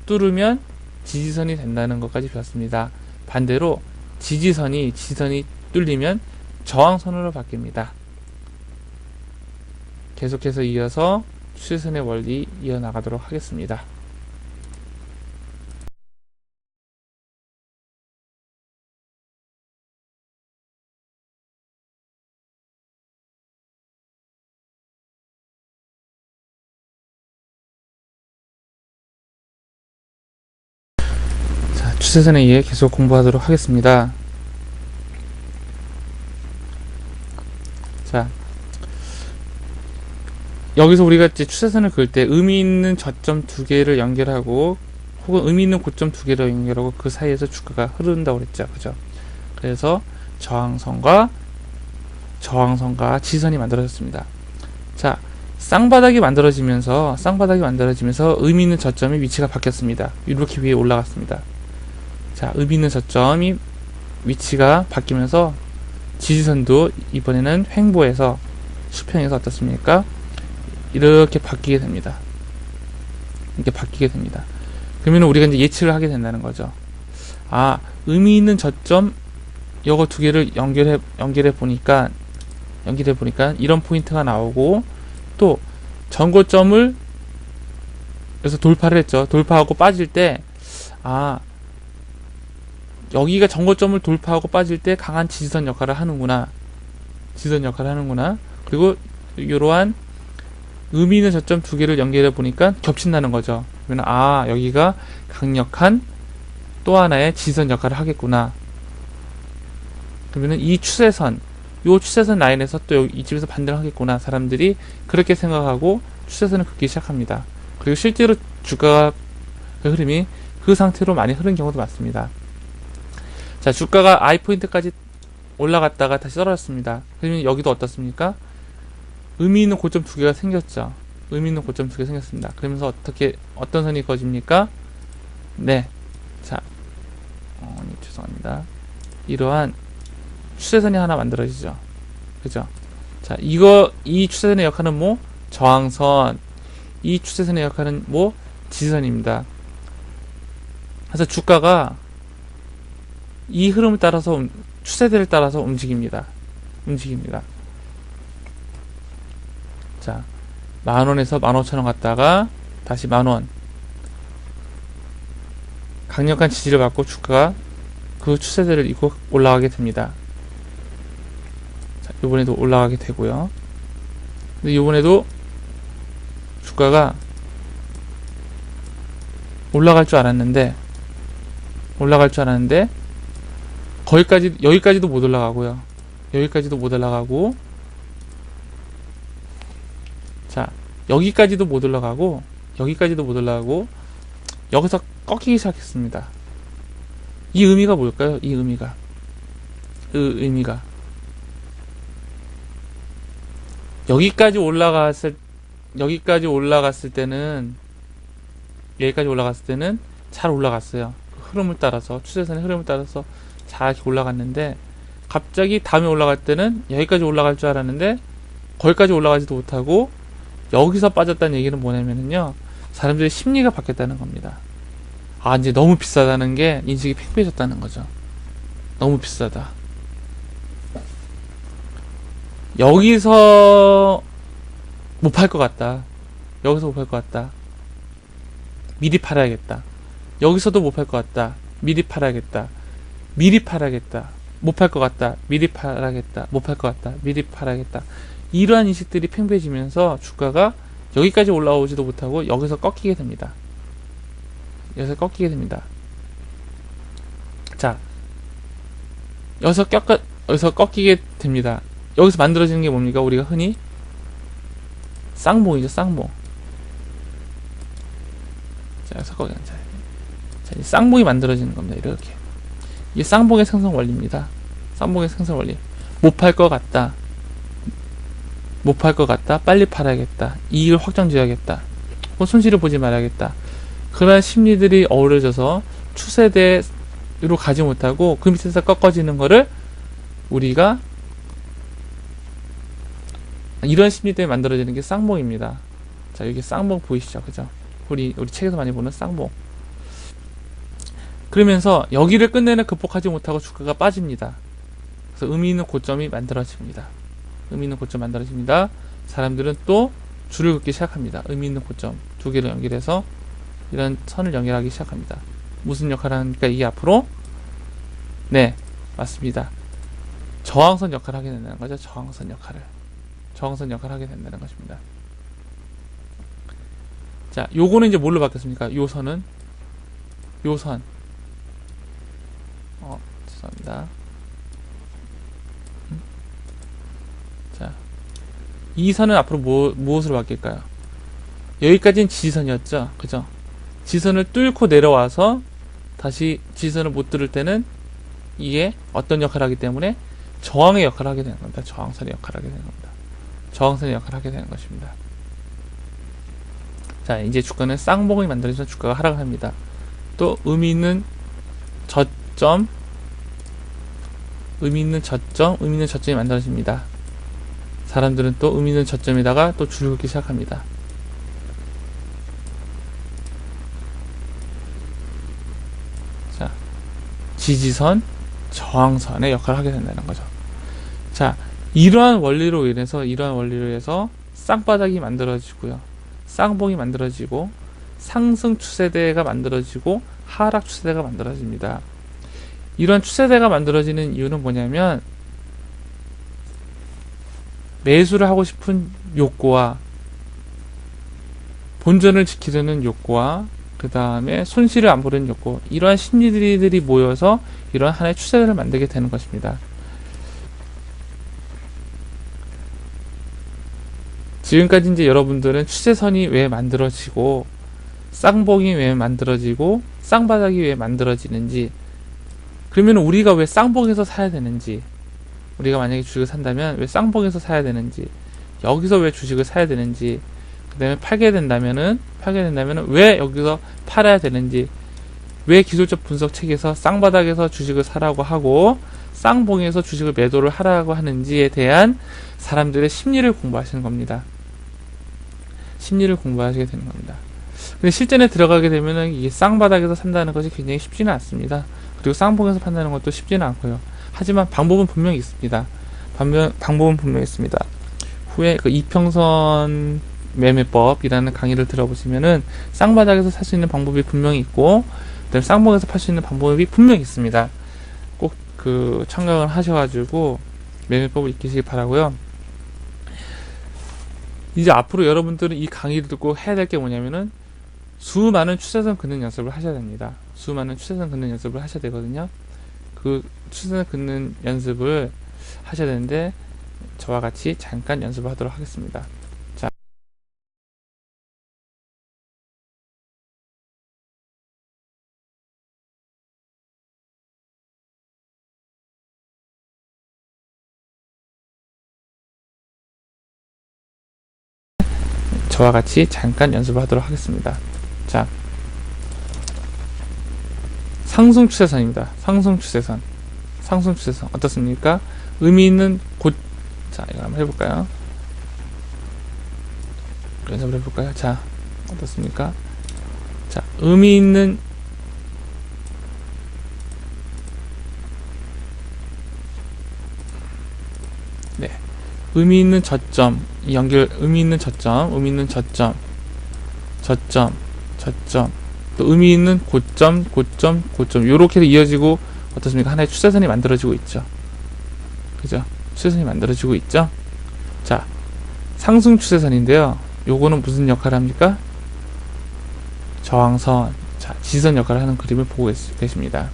뚫으면 지지선이 된다는 것까지 배웠습니다. 반대로 지지선이 뚫리면 저항선으로 바뀝니다. 계속해서 이어서 추세선의 원리 이어나가도록 하겠습니다. 자, 추세선에 의해 계속 공부하도록 하겠습니다. 자, 여기서 우리가 이제 추세선을 그을 때 의미 있는 저점 두 개를 연결하고, 혹은 의미 있는 고점 두 개를 연결하고, 그 사이에서 주가가 흐른다고 그랬죠. 그죠? 그래서 저항선과 지지선이 만들어졌습니다. 자, 쌍바닥이 만들어지면서 의미 있는 저점의 위치가 바뀌었습니다. 이렇게 위에 올라갔습니다. 자, 의미 있는 저점이 위치가 바뀌면서 지지선도 이번에는 횡보해서 수평에서 어떻습니까? 이렇게 바뀌게 됩니다. 이렇게 바뀌게 됩니다. 그러면 우리가 이제 예측을 하게 된다는 거죠. 아, 의미 있는 저점 요거 두 개를 연결해 보니까 이런 포인트가 나오고, 또 전고점을 그래서 돌파를 했죠. 돌파하고 빠질 때, 아, 여기가 전고점을 돌파하고 빠질 때 강한 지지선 역할을 하는구나. 그리고 이러한 의미 있는 저점 두 개를 연결해 보니까 겹친다는 거죠. 그러면 아, 여기가 강력한 또 하나의 지지선 역할을 하겠구나. 그러면은 이 추세선 라인에서 또 이집에서 반등을 하겠구나. 사람들이 그렇게 생각하고 추세선을 긋기 시작합니다. 그리고 실제로 주가 흐름이 그 상태로 많이 흐른 경우도 많습니다. 자, 주가가 I포인트까지 올라갔다가 다시 떨어졌습니다. 그러면 여기도 어떻습니까? 의미 있는 고점 두 개가 생겼죠. 생겼습니다. 그러면서 어떤 선이 그어집니까? 네. 자, 죄송합니다. 이러한 추세선이 하나 만들어지죠. 그죠? 자, 이 추세선의 역할은 뭐? 저항선. 이 추세선의 역할은 뭐? 지지선입니다. 그래서 주가가 이 흐름을 따라서, 추세대를 따라서 움직입니다. 자, 10,000원에서 15,000원 갔다가 다시 10,000원. 강력한 지지를 받고 주가가 그 추세대를 잇고 올라가게 됩니다. 자, 이번에도 올라가게 되고요. 근데 이번에도 주가가 올라갈 줄 알았는데 여기까지도 못 올라가고요. 자, 여기까지도 못 올라가고 여기서 꺾이기 시작했습니다. 이 의미가 뭘까요? 이 의미가 여기까지 올라갔을 때는 잘 올라갔어요. 흐름을 따라서, 추세선의 흐름을 따라서 잘 이렇게 올라갔는데, 갑자기 다음에 올라갈 때는 여기까지 올라갈 줄 알았는데 거기까지 올라가지도 못하고 여기서 빠졌다는 얘기는 뭐냐면요, 사람들의 심리가 바뀌었다는 겁니다. 아, 이제 너무 비싸다는 게 인식이 팽배해졌다는 거죠. 너무 비싸다. 여기서 못 팔 것 같다. 미리 팔아야겠다. 여기서도 못 팔 것 같다. 미리 팔아야겠다. 못 팔 것 같다. 미리 팔아야겠다. 이러한 인식들이 팽배해지면서 주가가 여기까지 올라오지도 못하고 여기서 꺾이게 됩니다. 자, 여기서 꺾이게 됩니다. 여기서 만들어지는 게 뭡니까? 우리가 흔히 쌍봉이죠, 쌍봉. 자, 이 쌍봉이 만들어지는 겁니다. 이렇게. 이게 쌍봉의 생성 원리입니다. 못 팔 것 같다. 빨리 팔아야겠다. 이익을 확정지어야겠다. 혹은 손실을 보지 말아야겠다. 그러한 심리들이 어우러져서 추세대로 가지 못하고 그 밑에서 꺾어지는 거를 우리가, 이런 심리 때문에 만들어지는 게 쌍봉입니다. 자, 여기 쌍봉 보이시죠? 그죠? 우리 책에서 많이 보는 쌍봉. 그러면서 여기를 끝내는 극복하지 못하고 주가가 빠집니다. 그래서 의미 있는 고점이 만들어집니다. 사람들은 또 줄을 긋기 시작합니다. 의미 있는 고점 두 개를 연결해서 이런 선을 연결하기 시작합니다. 무슨 역할을 하니까 이게 앞으로, 네, 맞습니다. 저항선 역할을 하게 된다는 거죠. 저항선 역할을 하게 된다는 것입니다. 자, 요거는 이제 뭘로 바뀌었습니까? 요 선. 죄송합니다. 자, 이 선은 앞으로 무엇으로 바뀔까요? 여기까지는 지지선이었죠. 그죠? 지지선을 뚫고 내려와서 다시 지지선을 못 뚫을 때는 이게 어떤 역할을 하기 때문에 저항의 역할을 하게 되는 겁니다. 저항선의 역할을 하게 되는 것입니다. 자, 이제 주가는 쌍봉이 만들어져서 주가가 하락을 합니다. 또 의미 있는 저점이 만들어집니다. 사람들은 또 의미 있는 저점에다가 또 줄을 긋기 시작합니다. 자, 지지선, 저항선의 역할을 하게 된다는 거죠. 자, 이러한 원리로 인해서 쌍바닥이 만들어지고요. 쌍봉이 만들어지고 상승 추세대가 만들어지고 하락 추세대가 만들어집니다. 이런 추세대가 만들어지는 이유는 뭐냐면 매수를 하고 싶은 욕구와 본전을 지키려는 욕구와 그 다음에 손실을 안 보려는 욕구, 이러한 심리들이 모여서 이러한 하나의 추세대를 만들게 되는 것입니다. 지금까지 이제 여러분들은 추세선이 왜 만들어지고 쌍봉이 왜 만들어지고 쌍바닥이 왜 만들어지는지, 그러면 우리가 왜 쌍봉에서 사야 되는지, 우리가 만약에 주식을 산다면 왜 쌍봉에서 사야 되는지, 여기서 왜 주식을 사야 되는지, 그 다음에 팔게 된다면은 왜 여기서 팔아야 되는지, 왜 기술적 분석 체계에서 쌍바닥에서 주식을 사라고 하고 쌍봉에서 주식을 매도를 하라고 하는지에 대한 사람들의 심리를 공부하시는 겁니다. 심리를 공부하시게 되는 겁니다. 근데 실전에 들어가게 되면은 이게 쌍바닥에서 산다는 것이 굉장히 쉽지는 않습니다. 그리고 쌍봉에서 판다는 것도 쉽지는 않고요. 하지만 방법은 분명히 있습니다. 방법은 분명히 있습니다. 후에 그 이평선 매매법이라는 강의를 들어보시면은 쌍바닥에서 살 수 있는 방법이 분명히 있고, 그다음에 쌍봉에서 팔 수 있는 방법이 분명히 있습니다. 꼭 그 참강을 하셔가지고 매매법을 익히시기 바라고요. 이제 앞으로 여러분들은 이 강의를 듣고 해야 될 게 뭐냐면은 수많은 추세선 긋는 연습을 하셔야 됩니다. 수많은 추세선 긋는 연습을 하셔야 되거든요. 그 추세선 긋는 연습을 하셔야 되는데 저와 같이 잠깐 연습을 하도록 하겠습니다. 자, 저와 같이 잠깐 연습을 하도록 하겠습니다. 자, 상승 추세선입니다. 상승 추세선 어떻습니까? 의미 있는 자, 이거 한번 해볼까요? 연습을 해볼까요? 자, 어떻습니까? 자, 의미 있는 의미 있는 저점, 의미 있는 저점, 또 의미 있는 고점, 요렇게 이어지고 어떻습니까? 하나의 추세선이 만들어지고 있죠. 그죠? 추세선이 만들어지고 있죠? 자, 상승 추세선인데요. 요거는 무슨 역할을 합니까? 저항선, 자, 지선 역할을 하는 그림을 보고 계십니다.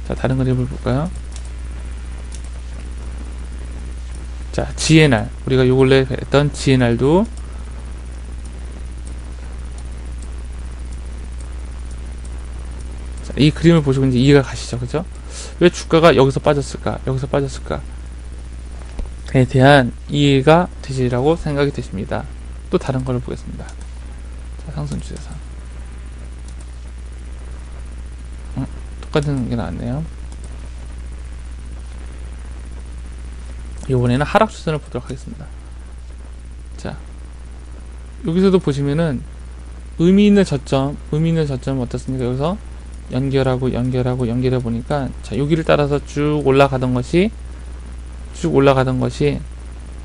자, 다른 그림을 볼까요? 자, GNR. 우리가 요 근래 했던 GNR도 자, 이 그림을 보시고 이제 이해가 가시죠. 그죠? 왜 주가가 여기서 빠졌을까? 에 대한 이해가 되시리라고 생각이 되십니다. 또 다른 걸 보겠습니다. 자, 상승 추세선. 똑같은 게 나왔네요. 이번에는 하락 추세선을 보도록 하겠습니다. 자, 여기서도 보시면은 의미 있는 저점은 어떻습니까? 여기서 연결해 보니까, 자, 여기를 따라서 쭉 올라가던 것이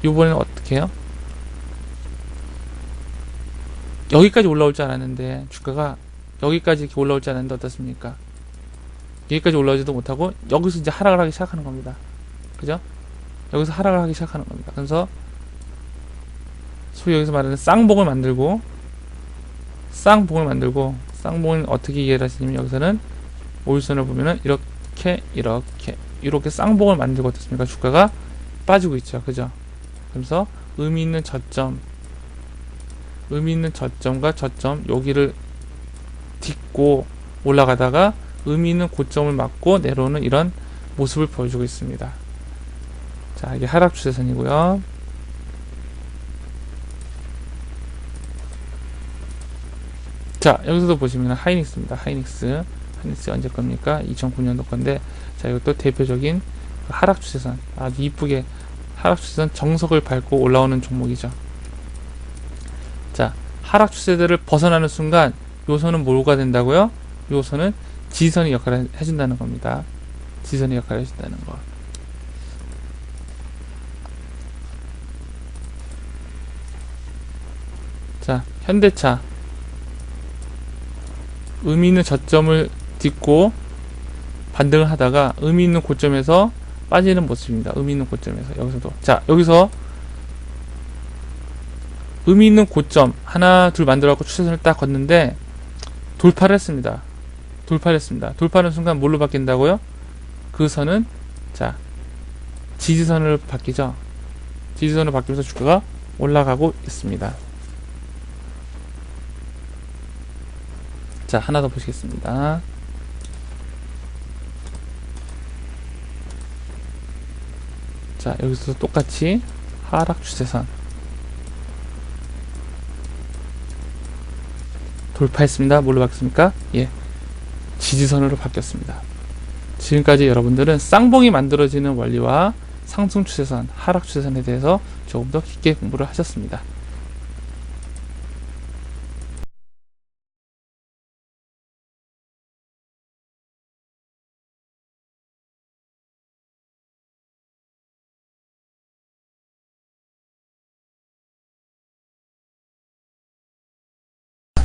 이번에는 어떻게 해요? 여기까지 올라올 줄 알았는데, 주가가 여기까지 이렇게 올라올 줄 알았는데 어떻습니까? 여기까지 올라오지도 못하고 여기서 이제 하락을 하기 시작하는 겁니다. 그죠? 여기서 하락을 하기 시작하는 겁니다. 그래서 소위 여기서 말하는 쌍봉을 만들고, 쌍봉을 어떻게 이해를 하시냐면, 여기서는 오일선을 보면은 이렇게 쌍봉을 만들고 어떻습니까? 주가가 빠지고 있죠. 그죠? 그래서 의미 있는 저점과 저점 여기를 딛고 올라가다가 의미 있는 고점을 맞고 내려오는 이런 모습을 보여주고 있습니다. 자, 이게 하락 추세선이고요. 자, 여기서도 보시면 하이닉스입니다. 하이닉스 언제 겁니까? 2009년도 건데, 자, 이것도 대표적인 하락 추세선, 아주 이쁘게 하락 추세선 정석을 밟고 올라오는 종목이죠. 자, 하락 추세들을 벗어나는 순간 요소는 뭐가 된다고요? 요소는 지지선의 역할을 해준다는 겁니다. 지지선의 역할을 해준다는 거. 자, 현대차 의미 있는 저점을 딛고 반등을 하다가 의미 있는 고점에서 빠지는 모습입니다. 의미 있는 고점에서 여기서도. 자, 여기서 의미 있는 고점 하나 둘 만들어갖고 추세선을 딱 걷는데 돌파를 했습니다. 돌파를 했습니다. 돌파하는 순간 뭘로 바뀐다고요? 그 선은 자 지지선으로 바뀌죠. 지지선으로 바뀌면서 주가가 올라가고 있습니다. 자, 하나 더 보시겠습니다. 자, 여기서 똑같이 하락 추세선 돌파했습니다. 뭘로 바뀌었습니까? 예, 지지선으로 바뀌었습니다. 지금까지 여러분들은 쌍봉이 만들어지는 원리와 상승 추세선, 하락 추세선에 대해서 조금 더 깊게 공부를 하셨습니다.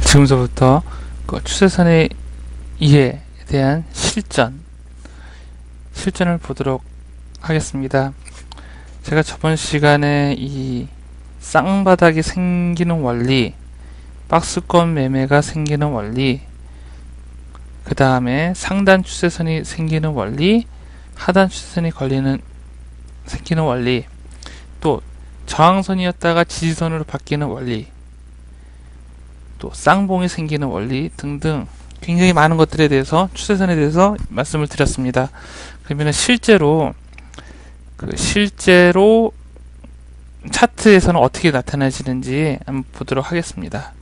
지금서부터 그 추세선의 이해에 대한 실전을 보도록 하겠습니다. 제가 저번 시간에 이 쌍바닥이 생기는 원리, 박스권 매매가 생기는 원리, 그 다음에 상단 추세선이 생기는 원리, 하단 추세선이 생기는 원리, 또 저항선이었다가 지지선으로 바뀌는 원리, 또 쌍봉이 생기는 원리 등등 굉장히 많은 것들에 대해서 추세선에 대해서 말씀을 드렸습니다. 그러면 실제로 차트에서는 어떻게 나타나지는지 한번 보도록 하겠습니다.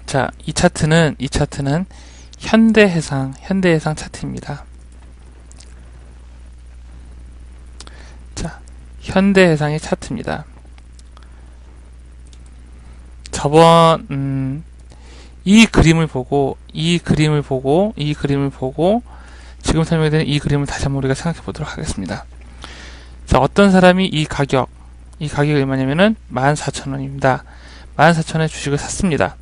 자, 이 차트는 현대해상 차트입니다. 자, 현대해상의 차트입니다. 이 그림을 보고 지금 설명드린 이 그림을 다시 한번 우리가 생각해 보도록 하겠습니다. 자, 어떤 사람이 이 가격이 얼마냐면은 14,000원입니다. 14,000원에 주식을 샀습니다.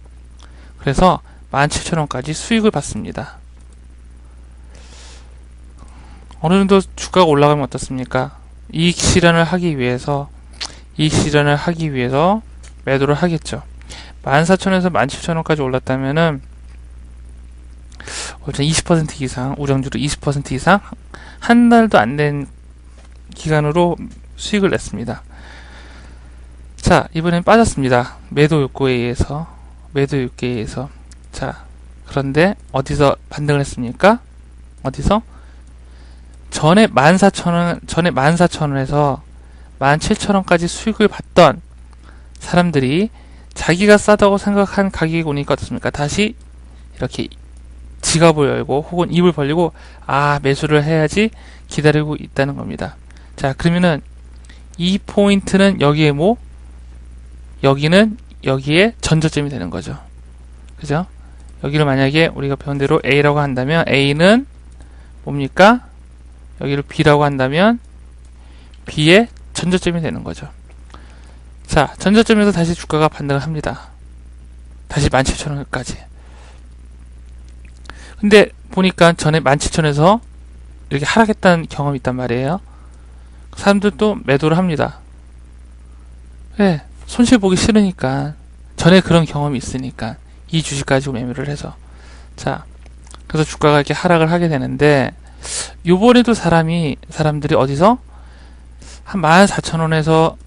그래서 17,000원까지 수익을 받습니다. 어느 정도 주가가 올라가면 어떻습니까? 이익 실현을 하기 위해서 매도를 하겠죠. 14,000원에서 17,000원까지 올랐다면은 20% 이상, 우량주로 20% 이상 한 달도 안 된 기간으로 수익을 냈습니다. 자, 이번엔 빠졌습니다. 매도 욕구에 의해서. 자, 그런데 어디서 반등을 했습니까? 어디서? 전에 14,000원에서 17,000원까지 수익을 받던 사람들이 자기가 싸다고 생각한 가격이 오니까 어떻습니까? 다시 이렇게 지갑을 열고 혹은 입을 벌리고 매수를 해야지 기다리고 있다는 겁니다. 자, 그러면은 이 포인트는 여기에 여기에 전저점이 되는 거죠. 그죠? 여기를 만약에 우리가 배운 대로 A라고 한다면 A는 뭡니까? 여기를 B라고 한다면 B의 전저점이 되는 거죠. 자, 전저점에서 다시 주가가 반등을 합니다. 다시 17,000원까지. 근데 보니까 전에 17,000원에서 이렇게 하락했다는 경험이 있단 말이에요. 사람들도 매도를 합니다. 왜? 손실 보기 싫으니까. 전에 그런 경험이 있으니까. 이 주식 가지고 매매를 해서. 자, 그래서 주가가 이렇게 하락을 하게 되는데, 요번에도 사람들이 어디서? 한 14,000원에서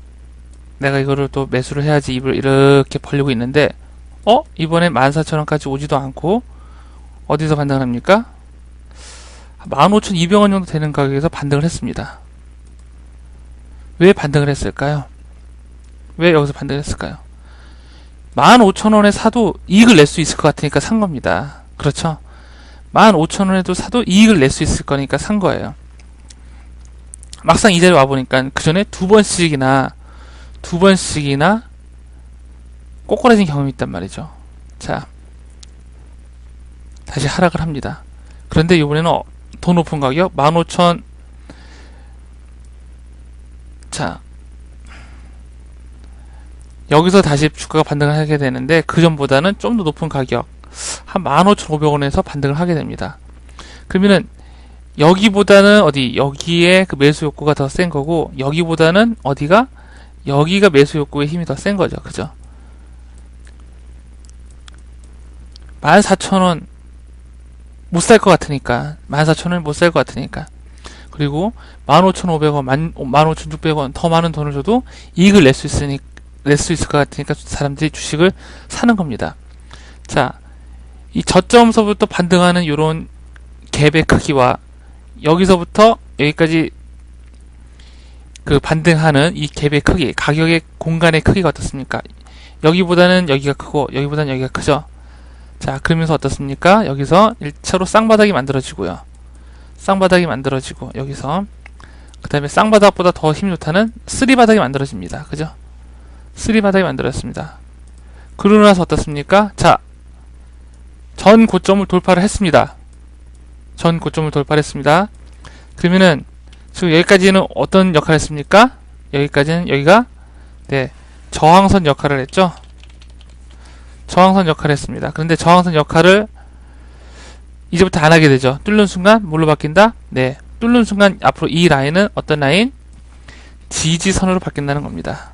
내가 이거를 또 매수를 해야지 입을 이렇게 벌리고 있는데, 이번에 14,000원까지 오지도 않고, 어디서 반등을 합니까? 15,200원 정도 되는 가격에서 반등을 했습니다. 왜 반등을 했을까요? 왜 여기서 반등을 했을까요? 15,000원에 사도 이익을 낼 수 있을 것 같으니까 산 겁니다. 그렇죠? 15,000원에도 사도 이익을 낼 수 있을 거니까 산 거예요. 막상 이 자리에 와보니까 그 전에 두 번씩이나 꼬꾸라진 경험이 있단 말이죠. 자, 다시 하락을 합니다. 그런데 이번에는 더 높은 가격 15,000. 자, 여기서 다시 주가가 반등을 하게 되는데 그 전보다는 좀 더 높은 가격 한 15,500원에서 반등을 하게 됩니다. 그러면은 여기보다는 여기에 그 매수 욕구가 더 센 거고, 여기보다는 여기가 매수 욕구의 힘이 더 센 거죠. 그죠? 14,000원 못 살 것 같으니까, 14,000원 못 살 것 같으니까, 그리고 15,500원, 15,600원 더 많은 돈을 줘도 이익을 낼 수 있을 것 같으니까 사람들이 주식을 사는 겁니다. 자, 이 저점서부터 반등하는 요런 갭의 크기와 여기서부터 여기까지 그 반등하는 이 갭의 크기, 가격의 공간의 크기가 어떻습니까? 여기보다는 여기가 크고 여기보다는 여기가 크죠. 자, 그러면서 어떻습니까? 여기서 1차로 쌍바닥이 만들어지고요. 쌍바닥이 만들어지고 여기서 그 다음에 쌍바닥보다 더 힘이 좋다는 쓰리바닥이 만들어집니다. 그죠? 쓰리바닥이 만들어졌습니다. 그러고 나서 어떻습니까? 자, 전 고점을 돌파를 했습니다. 전 고점을 돌파를 했습니다. 그러면은 지금 여기까지는 어떤 역할을 했습니까? 여기까지는 여기가 저항선 역할을 했죠. 저항선 역할을 했습니다. 그런데 저항선 역할을 이제부터 안 하게 되죠. 뚫는 순간 뭘로 바뀐다? 네, 뚫는 순간 앞으로 이 라인은 어떤 라인? 지지선으로 바뀐다는 겁니다.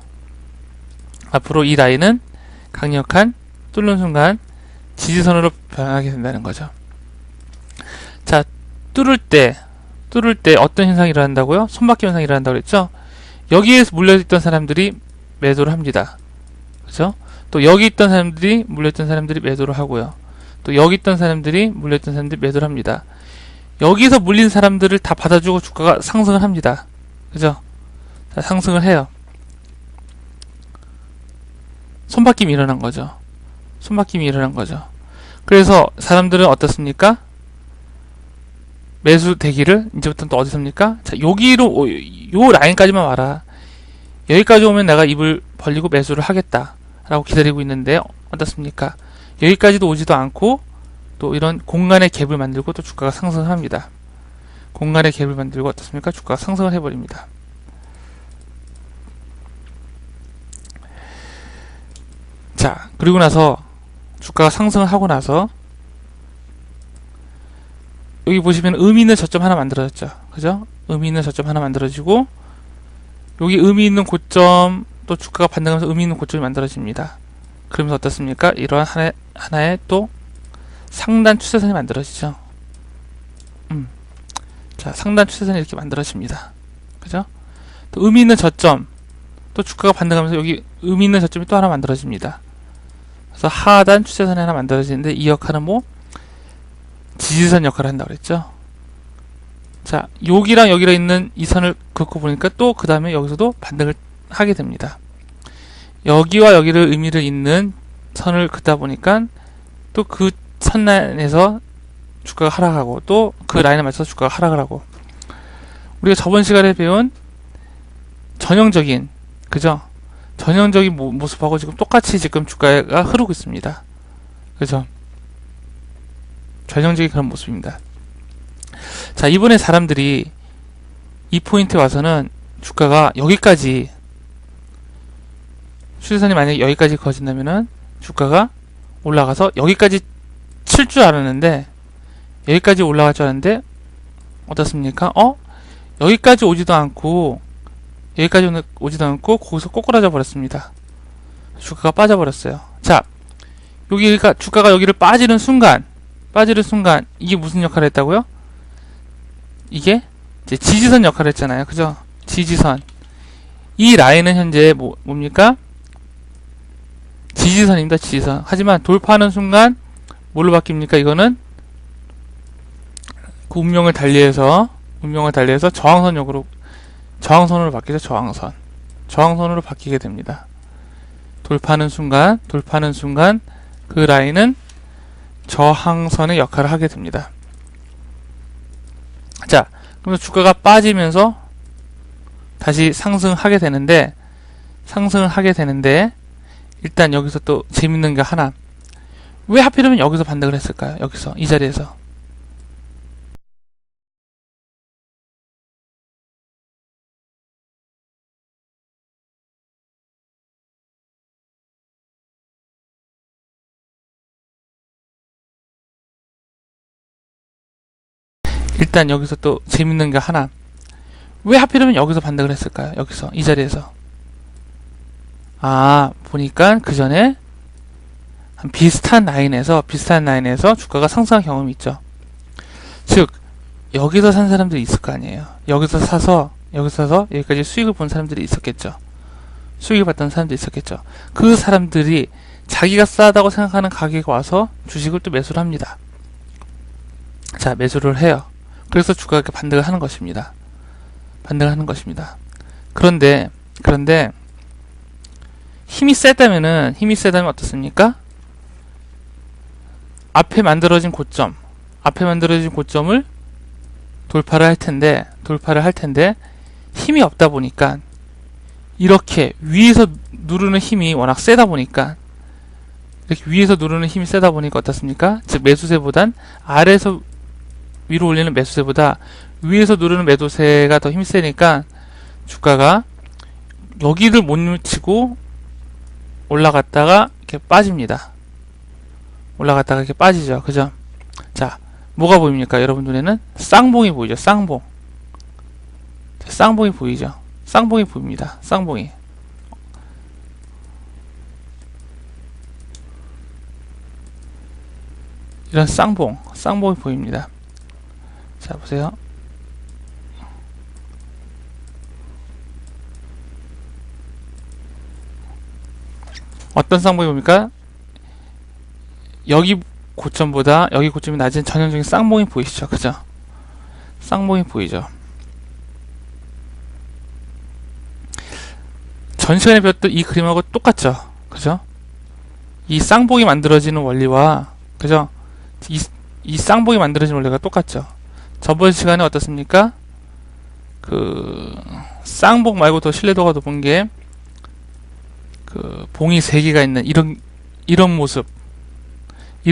앞으로 이 라인은 강력한 뚫는 순간 지지선으로 변하게 된다는 거죠. 자, 뚫을 때 어떤 현상이 일어난다고요? 손바퀴 현상이 일어난다고 그랬죠? 여기에 물려있던 사람들이 매도를 합니다. 그죠? 또 여기 있던 사람들이 물려있던 사람들이 매도를 하고요. 또 여기 있던 사람들이 물려있던 사람들이 매도를 합니다. 여기서 물린 사람들을 다 받아주고 주가가 상승을 합니다. 그죠? 자, 상승을 해요. 손바뀜이 일어난 거죠. 손바뀜이 일어난 거죠. 그래서 사람들은 어떻습니까? 매수 대기를 이제부터는 또 어디 섭니까? 자, 여기로 요 라인까지만 와라. 여기까지 오면 내가 입을 벌리고 매수를 하겠다 라고 기다리고 있는데 어떻습니까? 여기까지도 오지도 않고 또 이런 공간의 갭을 만들고 또 주가가 상승을 합니다. 공간의 갭을 만들고 어떻습니까? 주가가 상승을 해버립니다. 자, 그리고 나서 주가가 상승을 하고 나서 여기 보시면 의미 있는 저점 하나 만들어졌죠. 그죠? 의미 있는 저점 하나 만들어지고 여기 의미 있는 고점, 또 주가가 반등하면서 의미 있는 고점이 만들어집니다. 그러면서 어떻습니까? 이러한 하나의 또 상단 추세선이 만들어지죠. 자, 상단 추세선이 이렇게 만들어집니다. 그죠? 또 의미 있는 저점, 또 주가가 반등하면서 여기 의미 있는 저점이 또 하나 만들어집니다. 그래서 하단 추세선이 하나 만들어지는데 이 역할은 뭐? 지지선 역할을 한다고 그랬죠. 자, 여기랑 여기랑 있는 이 선을 긋고 보니까 또 그 다음에 여기서도 반등을 하게 됩니다. 여기와 여기를 의미를 있는 선을 긋다 보니까 또 그 선라인에서 주가가 하락하고 또 그 라인에 맞춰서 주가가 하락을 하고, 우리가 저번 시간에 배운 전형적인, 그죠? 전형적인 모습하고 지금 똑같이 지금 주가가 흐르고 있습니다. 그죠? 전형적인 그런 모습입니다. 자, 이번에 사람들이 이 포인트에 와서는 주가가 여기까지, 추세선이 만약에 여기까지 그어진다면은 주가가 올라가서 여기까지 칠 줄 알았는데, 여기까지 올라갈 줄 알았는데 어떻습니까? 여기까지 오지도 않고 거기서 꼬꾸라져 버렸습니다. 주가가 빠져버렸어요. 자, 여기가 주가가 여기를 빠지는 순간 이게 무슨 역할을 했다고요? 이게 이제 지지선 역할을 했잖아요. 그죠? 지지선. 이 라인은 현재 뭡니까? 지지선입니다. 지지선. 하지만 돌파하는 순간 뭘로 바뀝니까? 이거는 그 운명을 달리해서 저항선으로 바뀌죠. 저항선으로 바뀌게 됩니다. 돌파하는 순간 그 라인은 저항선의 역할을 하게 됩니다. 자, 그러면서 주가가 빠지면서 다시 상승을 하게 되는데 일단 여기서 또 재밌는 게 하나. 왜 하필이면 여기서 반등을 했을까요? 여기서 이 자리에서. 일단 여기서 또 재밌는 게 하나. 왜 하필이면 여기서 반등을 했을까요? 여기서 이 자리에서. 보니까 그 전에 비슷한 라인에서 주가가 상승한 경험이 있죠. 즉 여기서 산 사람들이 있을 거 아니에요. 여기서 사서 여기까지 수익을 본 사람들이 있었겠죠. 수익을 봤던 사람들이 있었겠죠. 그 사람들이 자기가 싸다고 생각하는 가격에 와서 주식을 또 매수를 합니다. 자, 매수를 해요. 그래서 주가가 이렇게 반등을 하는 것입니다. 그런데 힘이 세다면 어떻습니까? 앞에 만들어진 고점을 돌파를 할 텐데 힘이 없다 보니까 이렇게 위에서 누르는 힘이 워낙 세다 보니까 어떻습니까? 즉 매수세보단 아래에서 위로 올리는 매수세보다 위에서 누르는 매도세가 더 힘이 세니까 주가가 여기를 못 미치고 올라갔다가 이렇게 빠집니다. 이렇게 빠지죠. 그죠? 자, 뭐가 보입니까? 여러분 눈에는 쌍봉이 보이죠. 쌍봉이 보이죠. 쌍봉이 보입니다. 쌍봉이. 이런 쌍봉이 보입니다. 자, 보세요. 어떤 쌍봉이 보입니까? 여기 고점이 낮은 전형적인 쌍봉이 보이시죠? 그죠? 쌍봉이 보이죠? 전 시간에 배웠던 이 그림하고 똑같죠? 그죠? 이 쌍봉이 만들어지는 원리와, 그죠? 이 쌍봉이 만들어지는 원리가 똑같죠? 저번 시간에 어떻습니까? 쌍봉 말고 더 신뢰도가 높은 게, 봉이 3개가 있는 이런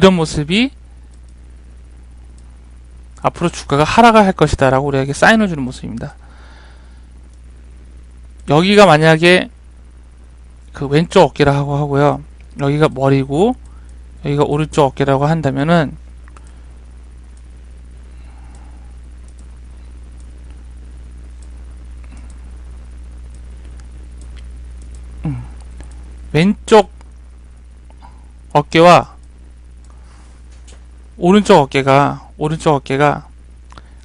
모습이 앞으로 주가가 하락을 할 것이다 라고 우리에게 사인을 주는 모습입니다. 여기가 만약에 왼쪽 어깨라고 하고요, 여기가 머리고 여기가 오른쪽 어깨라고 한다면은 왼쪽 어깨와 오른쪽 어깨가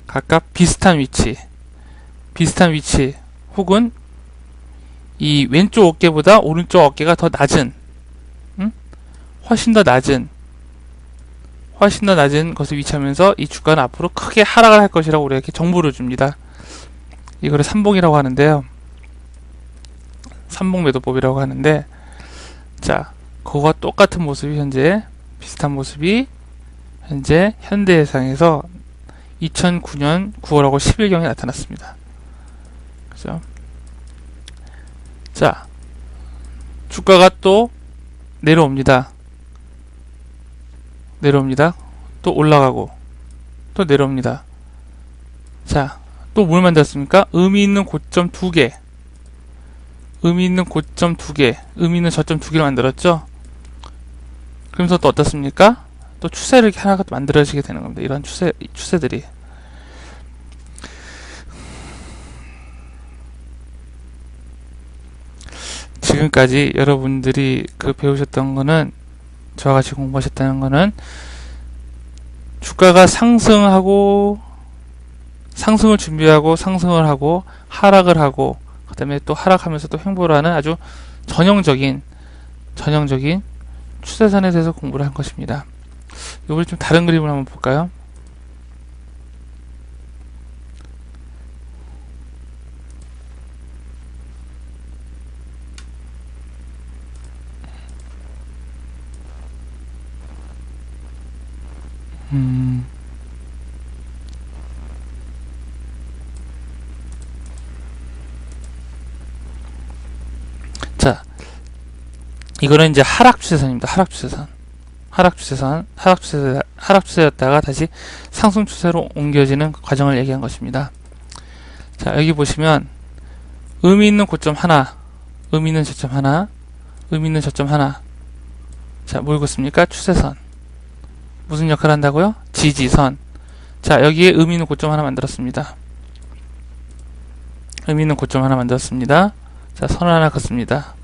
각각 비슷한 위치 혹은 이 왼쪽 어깨보다 오른쪽 어깨가 더 낮은, 훨씬 더 낮은 것을 위치하면서 이 주가는 앞으로 크게 하락을 할 것이라고 우리에게 정보를 줍니다. 이거를 삼봉이라고 하는데요. 삼봉 매도법이라고 하는데, 자, 그거와 똑같은 모습이 비슷한 모습이 현재 현대해상에서 2009년 9월하고 10일경에 나타났습니다. 그죠? 자, 주가가 또 내려옵니다. 또 올라가고 또 내려옵니다. 자, 또 뭘 만들었습니까? 의미 있는 고점 2개, 의미 있는 저점 2개를 만들었죠. 그러면서 또 어떻습니까? 또 추세를 이렇게 하나가 또 만들어지게 되는 겁니다. 이런 추세들이. 지금까지 여러분들이 배우셨던 거는, 저와 같이 공부하셨다는 거는, 주가가 상승을 준비하고 상승을 하고 하락을 하고 그 다음에 또 하락하면서 또 횡보를 하는 아주 전형적인 추세선에 대해서 공부를 한 것입니다. 이걸 좀 다른 그림을 한번 볼까요? 이거는 이제 하락 추세선입니다. 하락 추세선. 하락 추세였다가 다시 상승 추세로 옮겨지는 과정을 얘기한 것입니다. 자, 여기 보시면 의미 있는 고점 하나, 의미 있는 저점 하나, 의미 있는 저점 하나. 자, 뭘 긋습니까? 추세선. 무슨 역할을 한다고요? 지지선. 자, 여기에 의미 있는 고점 하나 만들었습니다. 의미 있는 고점 하나 만들었습니다. 자, 선을 하나 긋습니다.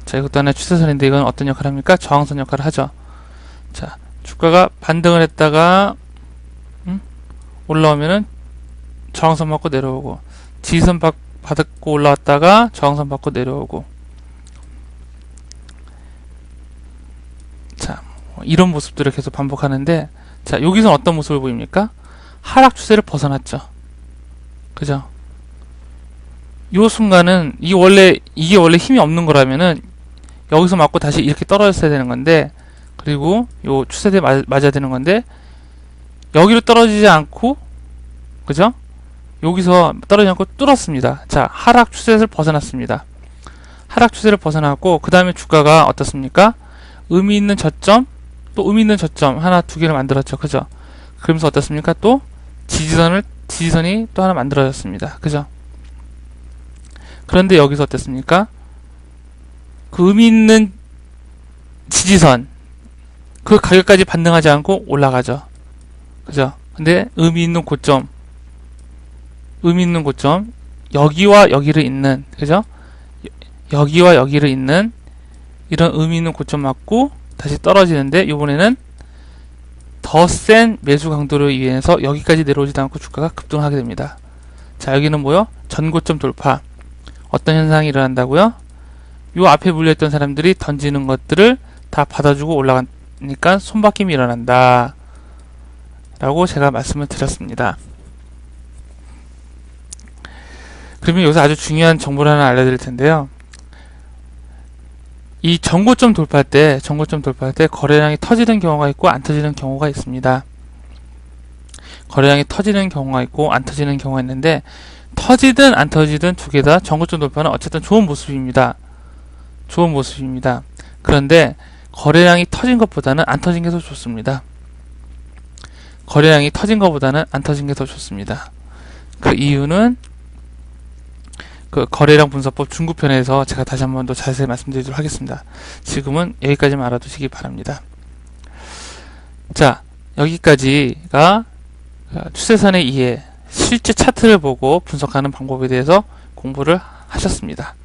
자, 이것도 하나의 추세선인데 이건 어떤 역할을 합니까? 저항선 역할을 하죠. 자, 주가가 반등을 했다가 올라오면은 저항선 받고 내려오고, 지지선 받고 올라왔다가 저항선 받고 내려오고. 자, 이런 모습들을 계속 반복하는데, 자, 여기서는 어떤 모습을 보입니까? 하락 추세를 벗어났죠. 그죠? 요 순간은 이게 원래 힘이 없는 거라면은 여기서 맞고 다시 이렇게 떨어졌어야 되는 건데, 그리고 요 추세대에 맞아야 되는 건데, 여기로 떨어지지 않고, 그죠? 여기서 떨어지지 않고 뚫었습니다. 자, 하락 추세를 벗어났습니다. 하락 추세를 벗어났고, 그 다음에 주가가 어떻습니까? 의미 있는 저점, 또 의미 있는 저점 하나 두 개를 만들었죠. 그죠? 그러면서 어떻습니까? 또 지지선이 또 하나 만들어졌습니다. 그죠? 그런데 여기서 어땠습니까? 그 의미 있는 지지선, 그 가격까지 반등하지 않고 올라가죠. 그죠? 근데 의미 있는 고점, 여기와 여기를 잇는, 그죠? 여기와 여기를 잇는 이런 의미 있는 고점 맞고 다시 떨어지는데, 이번에는 더 센 매수 강도로 인해서 여기까지 내려오지도 않고 주가가 급등하게 됩니다. 자, 여기는 뭐요? 전고점 돌파. 어떤 현상이 일어난다고요? 요 앞에 물려있던 사람들이 던지는 것들을 다 받아주고 올라가니까 손바뀜이 일어난다 라고 제가 말씀을 드렸습니다. 그러면 여기서 아주 중요한 정보를 하나 알려드릴 텐데요. 이 전고점 돌파할 때 거래량이 터지는 경우가 있고 안 터지는 경우가 있습니다. 거래량이 터지는 경우가 있고 안 터지는 경우가 있는데, 터지든 안 터지든 두 개 다 전고점 돌파는 어쨌든 좋은 모습입니다. 그런데 거래량이 터진 것보다는 안 터진 게 더 좋습니다. 그 이유는 그 거래량 분석법 중급편에서 제가 다시 한 번 더 자세히 말씀드리도록 하겠습니다. 지금은 여기까지만 알아두시기 바랍니다. 자, 여기까지가 추세선의 이해, 실제 차트를 보고 분석하는 방법에 대해서 공부를 하셨습니다.